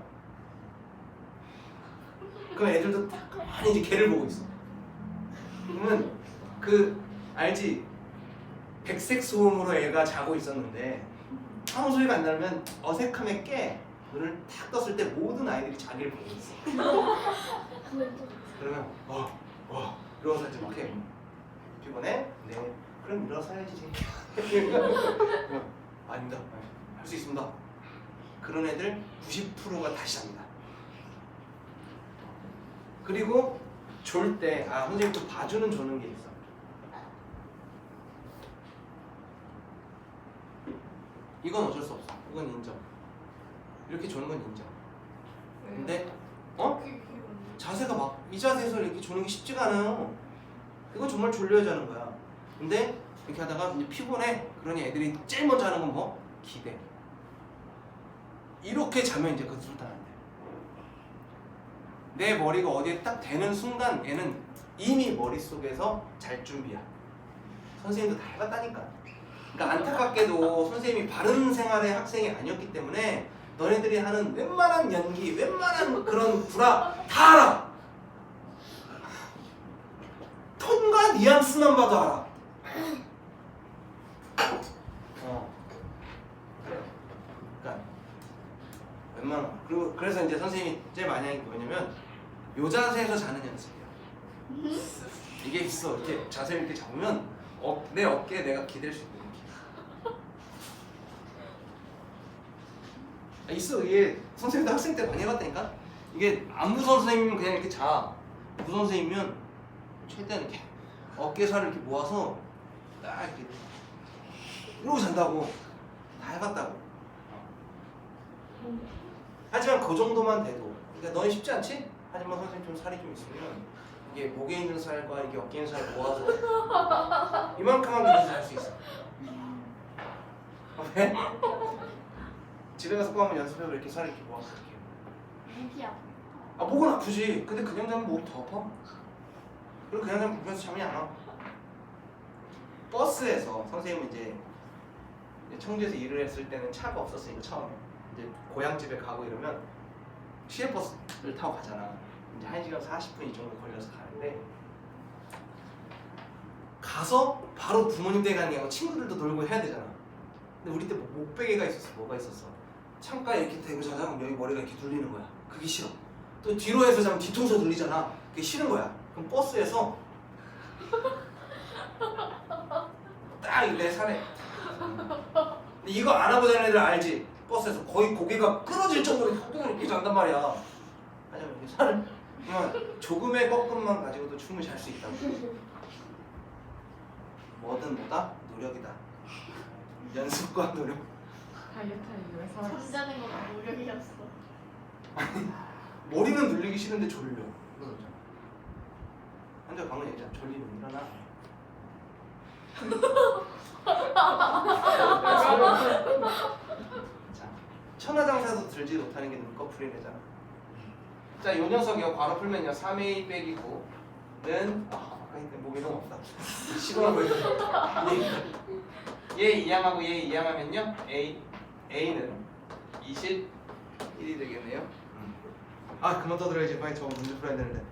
그럼 애들도 딱 가만히 이제 걔를 보고 있어. 그러면 그 알지? 백색 소음으로 애가 자고 있었는데 아무 소리가 안 나면 어색함에 깨. 눈을 탁 떴을 때 모든 아이들이 자기를 보고 있어. 그러면 이러고서 이제 막 해. 피곤해? 네. 그럼 일어서야지. 아닙니다. 할 수 있습니다. 그런 애들 90%가 다시 잡니다. 그리고 졸 때 선생님 또 봐주는 조는 게 있어. 이건 어쩔 수 없어. 이건 인정. 이렇게 조는 건 인정. 근데 자세가 막 이 자세에서 이렇게 조는 게 쉽지가 않아요. 이건 정말 졸려야 하는 거야. 근데 이렇게 하다가 이제 피곤해. 그러니 애들이 제일 먼저 하는 건 뭐? 기대. 이렇게 자면 이제 그 술탄 안 돼. 내 머리가 어디에 딱 대는 순간 얘는 이미 머릿속에서 잘 준비야. 선생님도 다 해봤다니까. 그러니까 안타깝게도 선생님이 바른 생활의 학생이 아니었기 때문에 너네들이 하는 웬만한 연기, 웬만한 그런 구라 다 알아. 톤과 뉘앙스만 봐도 알아. 그러니까 웬만한. 그리고 그래서 이제 선생님이 제일 많이 하는 게 뭐냐면 요 자세에서 자는 연습이야. 이게 있어. 이렇게 자세를 이렇게 잡으면 내 어깨에 내가 기댈 수 있거든. 있어. 이게 선생님도 학생 때 많이 해봤다니까. 이게 안 무서운 선생님이면 그냥 이렇게 자. 무서운 선생님이면 최대한 이렇게 어깨살을 이렇게 모아서 딱 이렇게 이러고 잔다고. 다 해봤다고. 하지만 그 정도만 돼도 그러니까 너는 쉽지 않지? 하지만 선생님 좀 살이 좀 있으면 이게 목에 있는 살과 이게 어깨에 있는 살을 모아서 이만큼만 그려서 할 수 있어. 왜? 집에 가서 꼭 한번 연습해서 이렇게 살을 이렇게 모아서 이렇게. 목이 아파. 목은 아프지. 근데 그냥 자면 목이 더 아파. 그리고 그냥 자면 불편해서 잠이 안 와. 버스에서 선생님은 이제 청주에서 일을 했을 때는 차가 없었으니까 처음에 이제 고향집에 가고 이러면 시외버스를 타고 가잖아. 이제 1시간 40분 이 정도 걸려서 가는데 가서 바로 부모님 댁 가는 게 아니고 친구들도 놀고 해야 되잖아. 근데 우리 때 목베개가 있었어. 뭐가 있었어? 창가에 이렇게 대고 자자면 여기 머리가 이렇게 눌리는 거야. 그게 싫어. 또 뒤로 해서 자면 뒤통수 눌리잖아. 그게 싫은 거야. 그럼 버스에서 딱 내 살에. 근데 이거 안 하고 자는 애들 알지? 버스에서 거의 고개가 끊어질 정도로 엉덩이를 이렇게 잔단 말이야. 하지만 이렇게 살을 그냥 조금의 꺾음만 가지고도 충분히 잘 수 있다고. 뭐든 뭐다 노력이다. 연습과 노력. 다이어트는 왜 살았어? 잠자는 건 노력이었어. 머리는 눌리기 싫은데 졸려. 그러잖아. 한자 방금 얘기했잖아. 졸리면 일어나. 자, 천하장사도 들지 못하는 게 눈꺼풀이래잖아. 자, 요 녀석이요. 바로 풀면요. 3a 빼기 9는 아까 했던 뭐 이런 거 없다. 시원한 거 얘 이항하고 얘 이항하면요. a는 21이 되겠네요. 그만 떠들어야지. 빨리 저 문제 풀어야 되는데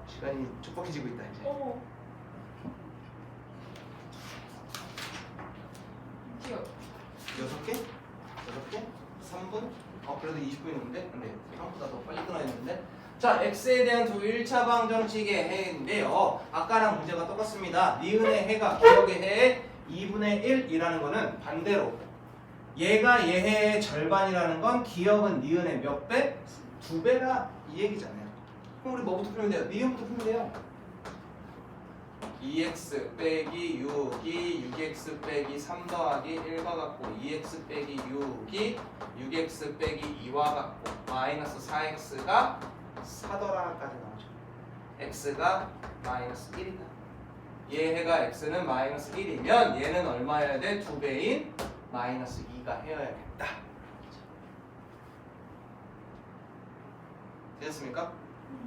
시간이 촉박해지고 있다 이제. 어머. 귀여워. 6개? 6개? 3분? 그래도 20분이 넘는데? 근데 생각보다 더 빨리 끝나야 되는데. 자, x에 대한 두 1차 방정식의 해인데요. 아까랑 문제가 똑같습니다. 니은의 해가 기억의 해의 2분의 1이라는 거는 반대로 얘가 얘의 절반이라는 건 기억은 니은의 몇 배? 2배라 이 얘기잖아요. 그럼 우리 뭐부터 풀면 돼요? 니은부터 풀면 돼요. 2x 빼기 6이 6x 빼기 3 더하기 1과 같고 2x 빼기 6이 6x 빼기 2와 같고 마이너스 4x가 4더라까지 나오죠. x가 마이너스 1이다. 얘 해가 x는 마이너스 1이면 얘는 얼마여야 돼? 2배인 마이너스 2가 해야겠다. 됐습니까?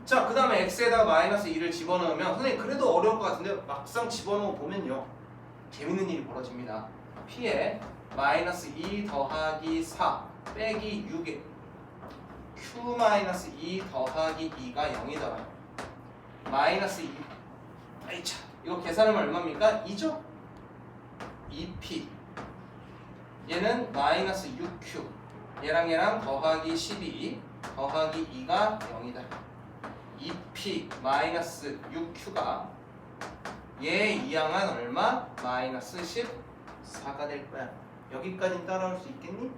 자, 그 다음에 x에다가 마이너스 2를 집어넣으면 선생님 그래도 어려울 것 같은데 막상 집어넣어 보면요 재밌는 일이 벌어집니다. p에 마이너스 2 더하기 4 빼기 6에 q 마이너스 2 더하기 2가 0이더라. 마이너스 2 아이차 이거 계산하면 얼마입니까? 2죠? 2p 얘는 마이너스 6q 얘랑 더하기 12 더하기 2가 0이다. 2p 마이너스 6q가 얘 이항한 얼마? 마이너스 14가 될 거야. 여기까지 따라올 수 있겠니?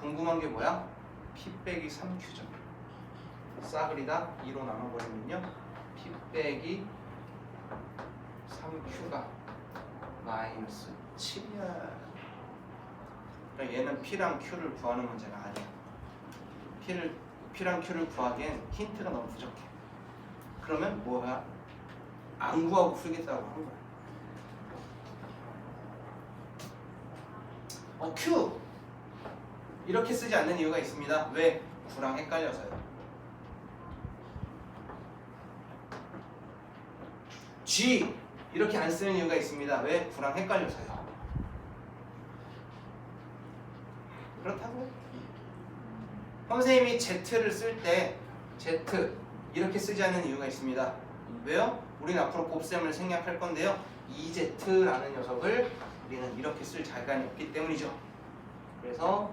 궁금한 게 뭐야? p 빼기 3q죠. 싸그리다 2로 나눠버리면요 p 빼기 3q가 마이너스 7이야. 그러니까 얘는 p랑 q를 구하는 문제가 아니야. p랑 q를 구하기엔 힌트가 너무 부족해. 그러면 뭐야? 안 구하고 풀겠다고 하는 거야. q 이렇게 쓰지 않는 이유가 있습니다. 왜? 9랑 헷갈려서요. g 이렇게 안 쓰는 이유가 있습니다. 왜? 9랑 헷갈려서요. 그렇다고 선생님이 Z를 쓸 때 Z 이렇게 쓰지 않는 이유가 있습니다. 왜요? 우리는 앞으로 곱셈을 생략할 건데요. 2Z라는 녀석을 우리는 이렇게 쓸 자간이 없기 때문이죠. 그래서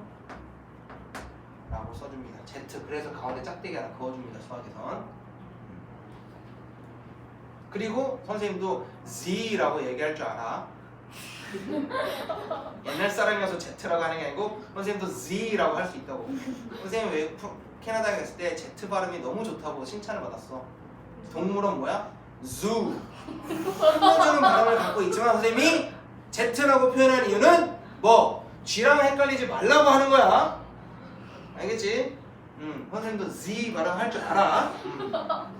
라고 써줍니다. Z 그래서 가운데 짝대기 하나 그어줍니다. 수학에선. 그리고 선생님도 Z라고 얘기할 줄 알아. 옛날 사람이어서 Z라고 하는 게 아니고 선생님도 Z라고 할 수 있다고. 선생님 왜 캐나다에 갔을 때 Z 발음이 너무 좋다고 칭찬을 받았어. 동물원 뭐야? Zoo. 뿜어주는 발음을 갖고 있지만 선생님이 Z라고 표현한 이유는 뭐 G랑 헷갈리지 말라고 하는 거야. 알겠지? 선생님도 Z 발음 할 줄 알아.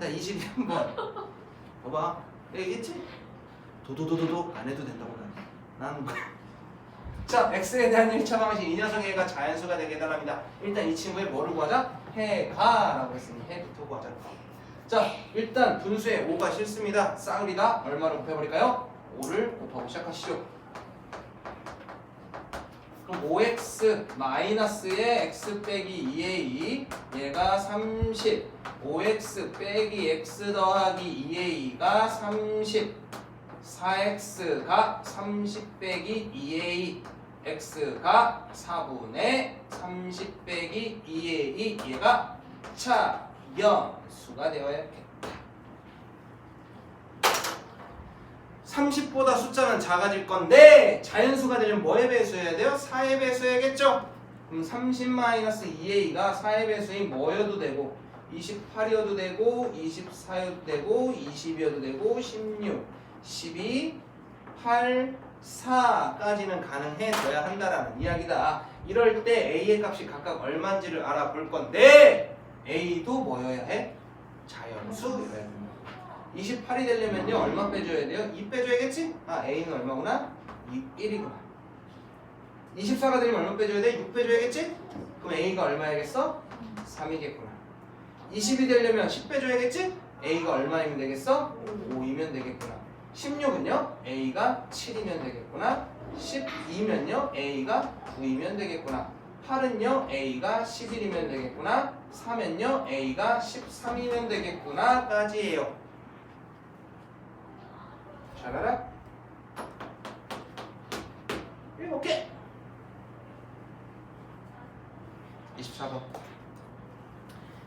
자 22번 봐봐. 얘기했지? 도도도도도 안 해도 된다고 나는 뭐. 자, x에 대한 1차 방식 이 녀석의 해가 자연수가 되게 해달랍니다. 일단 이 친구의 뭐를 구하자? 해가 라고 했으니 해부터 구하자. 자, 일단 분수에 5가 싫습니다. 싸그리다 얼마로 곱해버릴까요? 5를 곱하고 시작하시죠. 그럼 5x 마이너스의 x 빼기 2a 얘가 30 5x 빼기 x 더하기 2a가 30 4x가 30 빼기 2a x가 4분의 30 빼기 2a 얘가 자연수가 되어야겠다. 30보다 숫자는 작아질 건데 자연수가 되려면 뭐의 배수여야 돼요? 4의 배수여야겠죠? 그럼 30-2a가 4의 배수인 뭐여도 되고 28이어도 되고 24여도 되고 20이어도 되고 16 12, 8, 4까지는 가능해져야 한다라는 이야기다. 이럴 때 A의 값이 각각 얼마인지를 알아볼 건데 A도 뭐여야 해? 자연수여야 됩니다. 28이 되려면요 얼마 빼줘야 돼요? 2 빼줘야겠지? 아 A는 얼마구나? 1이구나. 24가 되려면 얼마 빼줘야 돼? 6 빼줘야겠지? 그럼 A가 얼마야겠어? 3이겠구나. 20이 되려면 10 빼줘야겠지? A가 얼마이면 되겠어? 5이면 되겠구나. 16은요? A가 7이면 되겠구나. 12면요? A가 9이면 되겠구나. 8은요? A가 11이면 되겠구나. 3은요? A가 13이면 되겠구나 까지예요. 잘하라. 7개. 24번.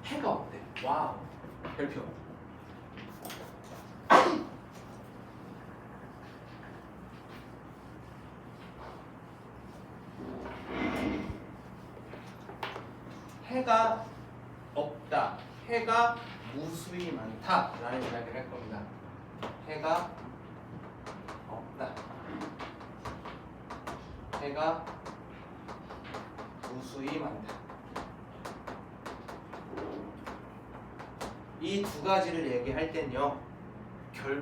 해가 어때? 와우. 별표. 해가 없다. 해가 무수히 많다. 라는 이야기를 할 겁니다. 해가 없다. 해가 무수히 많다. 이 두 가지를 얘기할 땐요.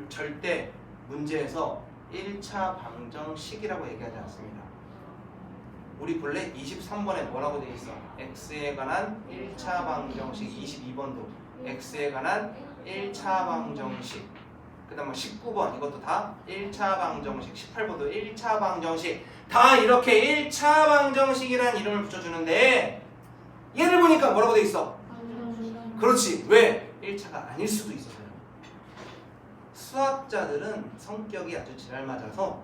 절대 문제에서 1차 방정식이라고 얘기하지 않습니다. 우리 본래 23번에 뭐라고 되어 있어? x에 관한 1차 방정식 22번도 x에 관한 1차 방정식. 그 다음 19번 이것도 다 1차 방정식. 18번도 1차 방정식. 다 이렇게 1차 방정식이라는 이름을 붙여주는데 얘를 보니까 뭐라고 돼 있어? 그렇지. 왜? 1차가 아닐 수도 있어서요. 수학자들은 성격이 아주 지랄 맞아서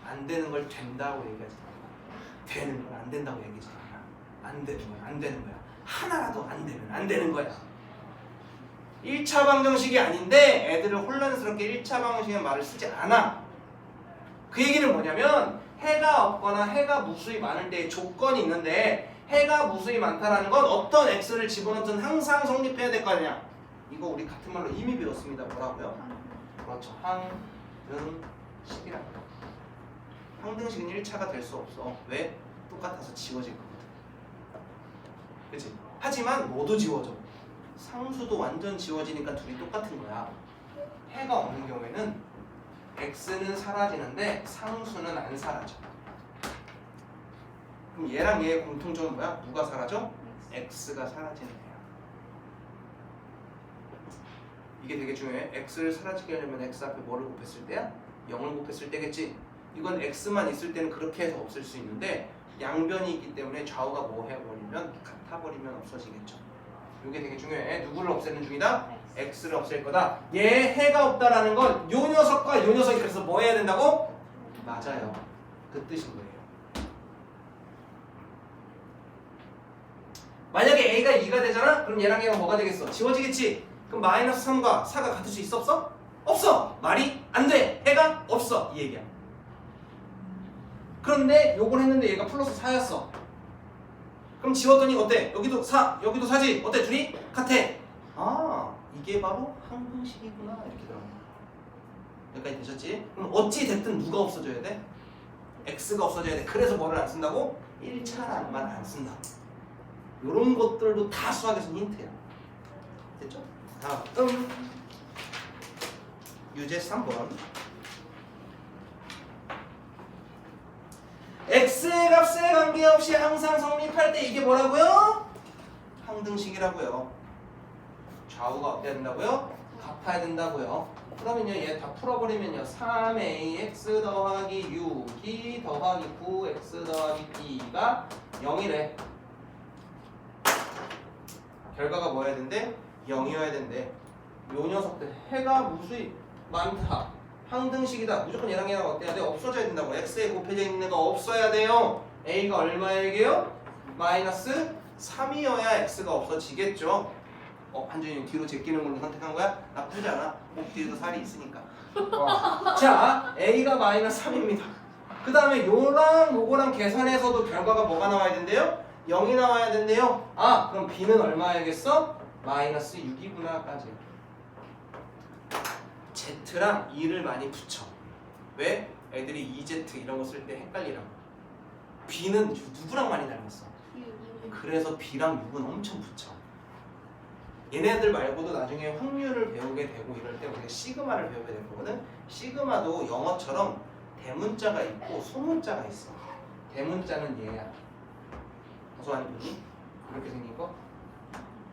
안 되는 걸 된다고 얘기하지 않아. 되는 걸 안 된다고 얘기하지 않아. 안 되는 거야. 안 되는 거야. 하나라도 안 되면 안 되는 거야. 1차 방정식이 아닌데 애들을 혼란스럽게 1차 방정식의 말을 쓰지 않아. 그 얘기는 뭐냐면 해가 없거나 해가 무수히 많을 때의 조건이 있는데 해가 무수히 많다라는 건 어떤 x를 집어넣든 항상 성립해야 될 거 아니야. 이거 우리 같은 말로 이미 배웠습니다. 뭐라고요? 그렇죠. 항등식이라고. 항등식은 1차가 될 수 없어. 왜? 똑같아서 지워질 거거든. 그치? 하지만 모두 지워져. 상수도 완전 지워지니까 둘이 똑같은 거야. 해가 없는 경우에는 x는 사라지는데 상수는 안 사라져. 그럼 얘랑 얘의 공통점은 뭐야? 누가 사라져? x가 사라지는 거야. 이게 되게 중요해. x를 사라지게 하려면 x 앞에 뭐를 곱했을 때야? 0을 곱했을 때겠지? 이건 x만 있을 때는 그렇게 해서 없앨 수 있는데 양변이 있기 때문에 좌우가 뭐 해버리면 같아버리면 없어지겠죠. 이게 되게 중요해. 누구를 없애는 중이다? x를 없앨 거다. 얘 해가 없다라는 건 요 녀석과 요 녀석이 그래서 뭐 해야 된다고? 맞아요. 그 뜻인 거예요. 만약에 a가 2가 되잖아? 그럼 얘랑 얘가 뭐가 되겠어? 지워지겠지? 그럼 마이너스 3과 4가 같을 수 있어 없어? 없어! 말이 안 돼! 해가 없어! 이 얘기야. 그런데 요걸 했는데 얘가 플러스 4였어. 그럼 지웠더니 어때? 여기도 4, 여기도 4지? 어때? 둘이 같아. 아, 이게 바로 항등식이구나. 이렇게 들어가는 거야. 여기까지 되셨지? 그럼 어찌 됐든 누가 없어져야 돼? x가 없어져야 돼. 그래서 뭐를 안 쓴다고? 1차란만 안 쓴다. 요런 것들도 다 수학에서 힌트야. 됐죠? 다음 유제 3번. x의 값에 관계없이 항상 성립할 때 이게 뭐라고요? 항등식이라고요. 좌우가 어때야 된다고요? 같아야 된다고요. 그러면요 얘 다 풀어버리면요 3ax 더하기 6이 더하기 9x 더하기 b가 0이래. 결과가 뭐여야 된대? 0이어야 된대. 요 녀석들 해가 무수히 많다. 항등식이다. 무조건 얘랑 얘랑 어때야 돼? 없어져야 된다고. x에 곱해져 있는 애가 없어야 돼요. a가 얼마에게요? 마이너스 3이어야 x가 없어지겠죠. 한준이 뒤로 제끼는 걸로 선택한 거야? 나쁘지 않아. 목 뒤에도 살이 있으니까. 자, a가 마이너스 3입니다. 그 다음에 요랑 요거랑 계산해서도 결과가 뭐가 나와야 된대요? 0이 나와야 된대요. 아, 그럼 b는 얼마야겠어? 마이너스 6이구나까지. z랑 2를 많이 붙여. 왜? 애들이 2z 이런 거 쓸 때 헷갈리라고. b는 누구랑 많이 닮았어? 그래서 b랑 6은 엄청 붙여. 얘네들 말고도 나중에 확률을 배우게 되고 이럴 때 우리가 시그마를 배우게 될 거거든. 시그마도 영어처럼 대문자가 있고 소문자가 있어. 대문자는 얘야. 고소한 분이 이렇게 생긴 거.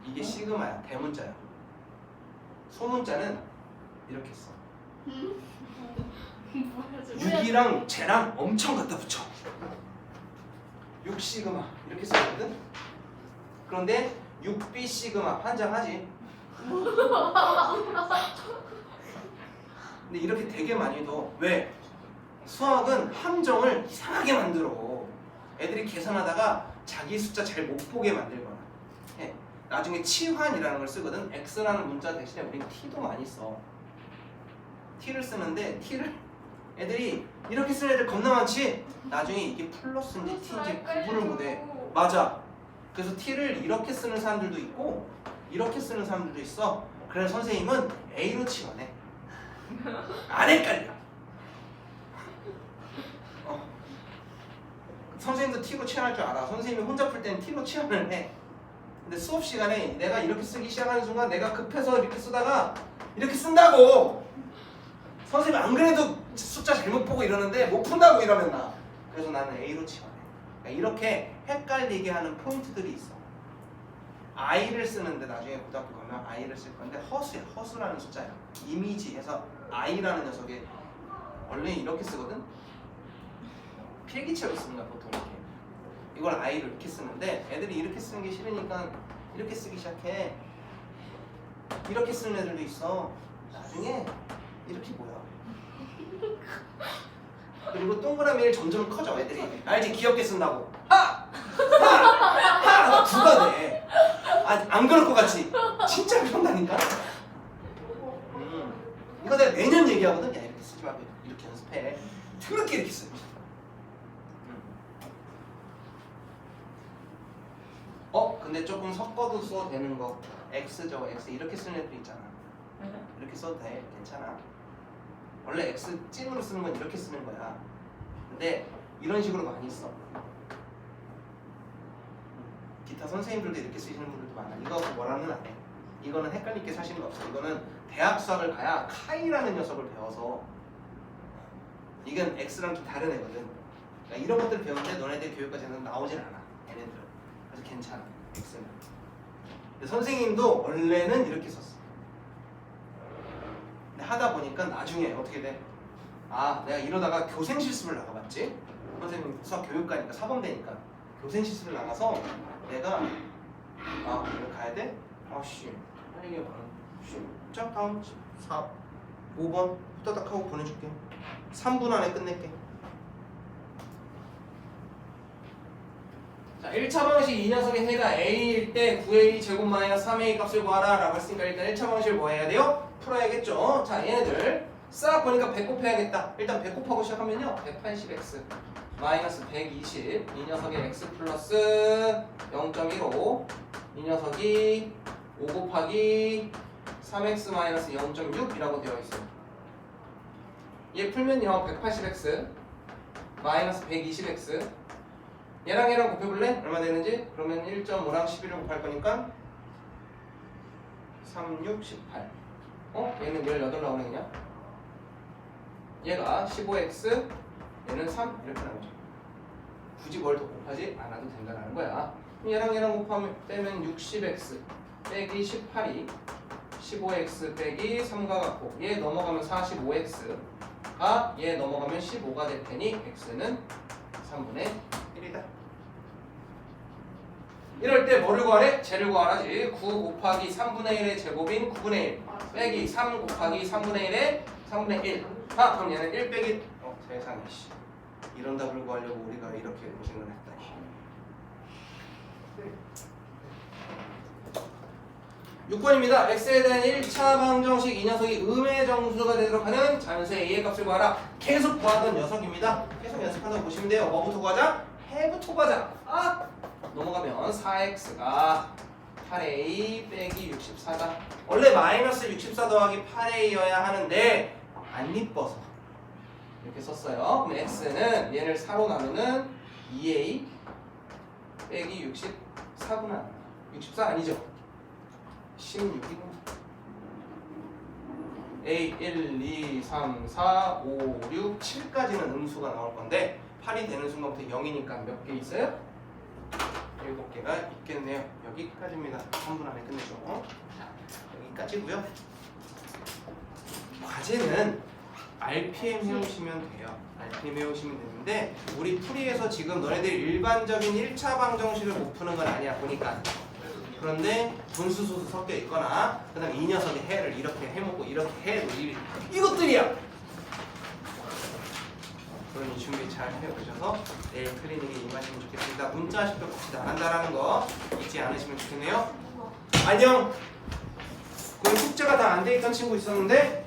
이게 시그마야. 대문자야. 소문자는 이렇게 써. 6이랑 쟤랑 엄청 갖다 붙여. 6 시그마 이렇게 써거든. 그런데 6b 시그마 환장하지. 근데 이렇게 되게 많이 둬. 왜? 수학은 함정을 이상하게 만들어. 애들이 계산하다가 자기 숫자 잘 못 보게 만들거나 해. 나중에 치환이라는 걸 쓰거든. x라는 문자 대신에 우린 t도 많이 써. t를 쓰는데 t를 애들이 이렇게 쓰는 애들 겁나 많지? 나중에 이게 플러스인지 t인지 구분을 못해. 맞아. 그래서 t를 이렇게 쓰는 사람들도 있고 이렇게 쓰는 사람들도 있어. 그래서 선생님은 a로 치환해. 안 헷갈려. 선생님도 t로 치환할 줄 알아. 선생님이 혼자 풀 때는 t로 치환을 해. 근데 수업 시간에 내가 이렇게 쓰기 시작하는 순간 내가 급해서 이렇게 쓰다가 이렇게 쓴다고. 선생님 안 그래도 숫자 잘못 보고 이러는데 못 푼다고 이러면 나. 그래서 나는 A로 치환해. 그러니까 이렇게 헷갈리게 하는 포인트들이 있어. i를 쓰는데 나중에 고등학교 가면 i를 쓸 건데 허수야. 허수라는 숫자야. 이미지에서 i라는 녀석이 원래 이렇게 쓰거든. 필기체로 씁니다 보통 이렇게. 이걸 i를 이렇게 쓰는데 애들이 이렇게 쓰는 게 싫으니까 이렇게 쓰기 시작해. 이렇게 쓰는 애들도 있어. 나중에 이렇게 보여. 그리고 동그라미를 점점 커져 애들이. 알지? 귀엽게 쓴다고. 하가 두가 돼. 안 그럴 것 같지? 진짜 그런다니까. 이거 내가 매년 얘기하거든. 야 이렇게 쓰지 말고 이렇게 연습해. 그렇게 이렇게 써. 근데 조금 섞어도 써도 되는 거. x죠. x 이렇게 쓰는 애들 있잖아. 이렇게 써도 돼. 괜찮아. 원래 x 찐으로 쓰는 건 이렇게 쓰는 거야. 근데 이런 식으로 많이 써. 기타 선생님들도 이렇게 쓰시는 분들도 많아. 이거 뭐라는 안 해. 이거는 헷갈리게 사시는 거 없어. 이거는 대학 수학을 가야 카이라는 녀석을 배워서 이건 x랑 좀 다른 애거든. 그러니까 이런 것들 배우는데 너네들 교육과정에는 나오질 않아. 얘네들은. 그래서 괜찮아. x는. 근데 선생님도 원래는 이렇게 썼어. 근데 하다 보니까 나중에 어떻게 돼? 내가 이러다가 교생 실습을 나가봤지? 선생님 수학 교육과니까 사범대니까 교생 실습을 나가서 내가 오늘 가야 돼? 씨 할 얘기가 많아. 자 다음 5번 후다닥 하고 보내줄게. 3분 안에 끝낼게. 자 1차 방식 이 녀석의 해가 a일 때 9a 제곱 마이너스 3a 값을 구하라 라고 했으니까 일단 1차 방식을 뭐 해야 돼요? 풀어야겠죠. 자 얘네들 싹 보니까 100 곱해야겠다. 일단 100 곱하고 시작하면요 180x 마이너스 120 이 녀석의 x 플러스 0.15 이 녀석이 5 곱하기 3x 마이너스 0.6이라고 되어 있어요. 얘 풀면요 180x 마이너스 120x 얘랑 얘랑 곱해볼래? 얼마 되는지? 그러면 1.5랑 11을 곱할 거니까 3, 6, 18 얘는 18 나오네 그냥. 얘가 15x 얘는 3 이렇게 나오죠. 굳이 뭘 더 곱하지 않아도 된다는 거야. 얘랑 얘랑 곱하면 빼면 60x 빼기 18이 15x 빼기 3과 같고 얘 넘어가면 45x가 얘 넘어가면 15가 될 테니 x는 3분의 1이다. 이럴 때 뭐를 구하래? 쟤를 구하라지. 9 곱하기 3분의 1의 제곱인 9분의 1 빼기 3 곱하기 3분의 1의 3분의 1 그럼 얘는 1 빼기 세상에 이런 답을 구하려고 우리가 이렇게 고생을 했다니. 네. 6번입니다. x에 대한 1차 방정식 이 녀석이 음의 정수가 되도록 하는 자연수의 a의 값을 구하라. 계속 구하던 녀석입니다. 계속 연습하다 보시면 돼요. 뭐부터 구하자? 해부터 구하자. 넘어가면 4x가 8a 빼기 64다. 원래 마이너스 64 더하기 8a여야 하는데 안 이뻐서 이렇게 썼어요. 그럼 x는 얘를 4로 나누는 2a 빼기 64구나. 64 아니죠? 16이구나. a 1, 2, 3, 4, 5, 6, 7까지는 음수가 나올 건데 8이 되는 순간부터 0이니까 몇 개 있어요? 7개가 있겠네요. 여기까지입니다. 3분 안에 끝내죠. 여기까지고요. 과제는 RPM 해오시면 돼요. RPM 해오시면 되는데 우리 풀이에서 지금 너네들이 일반적인 1차 방정식을 못 푸는 건 아니야 보니까. 그런데 분수 소수 섞여 있거나 그 다음에 이 녀석의 해를 이렇게 해먹고 이렇게 해도 이것들이야. 그러니 준비 잘 해오셔서 내일 클리닉에 임하시면 좋겠습니다. 문자 아직도 같이 나간다라는 거 잊지 않으시면 좋겠네요. 안녕. 그 숙제가 다 안 돼 있던 친구 있었는데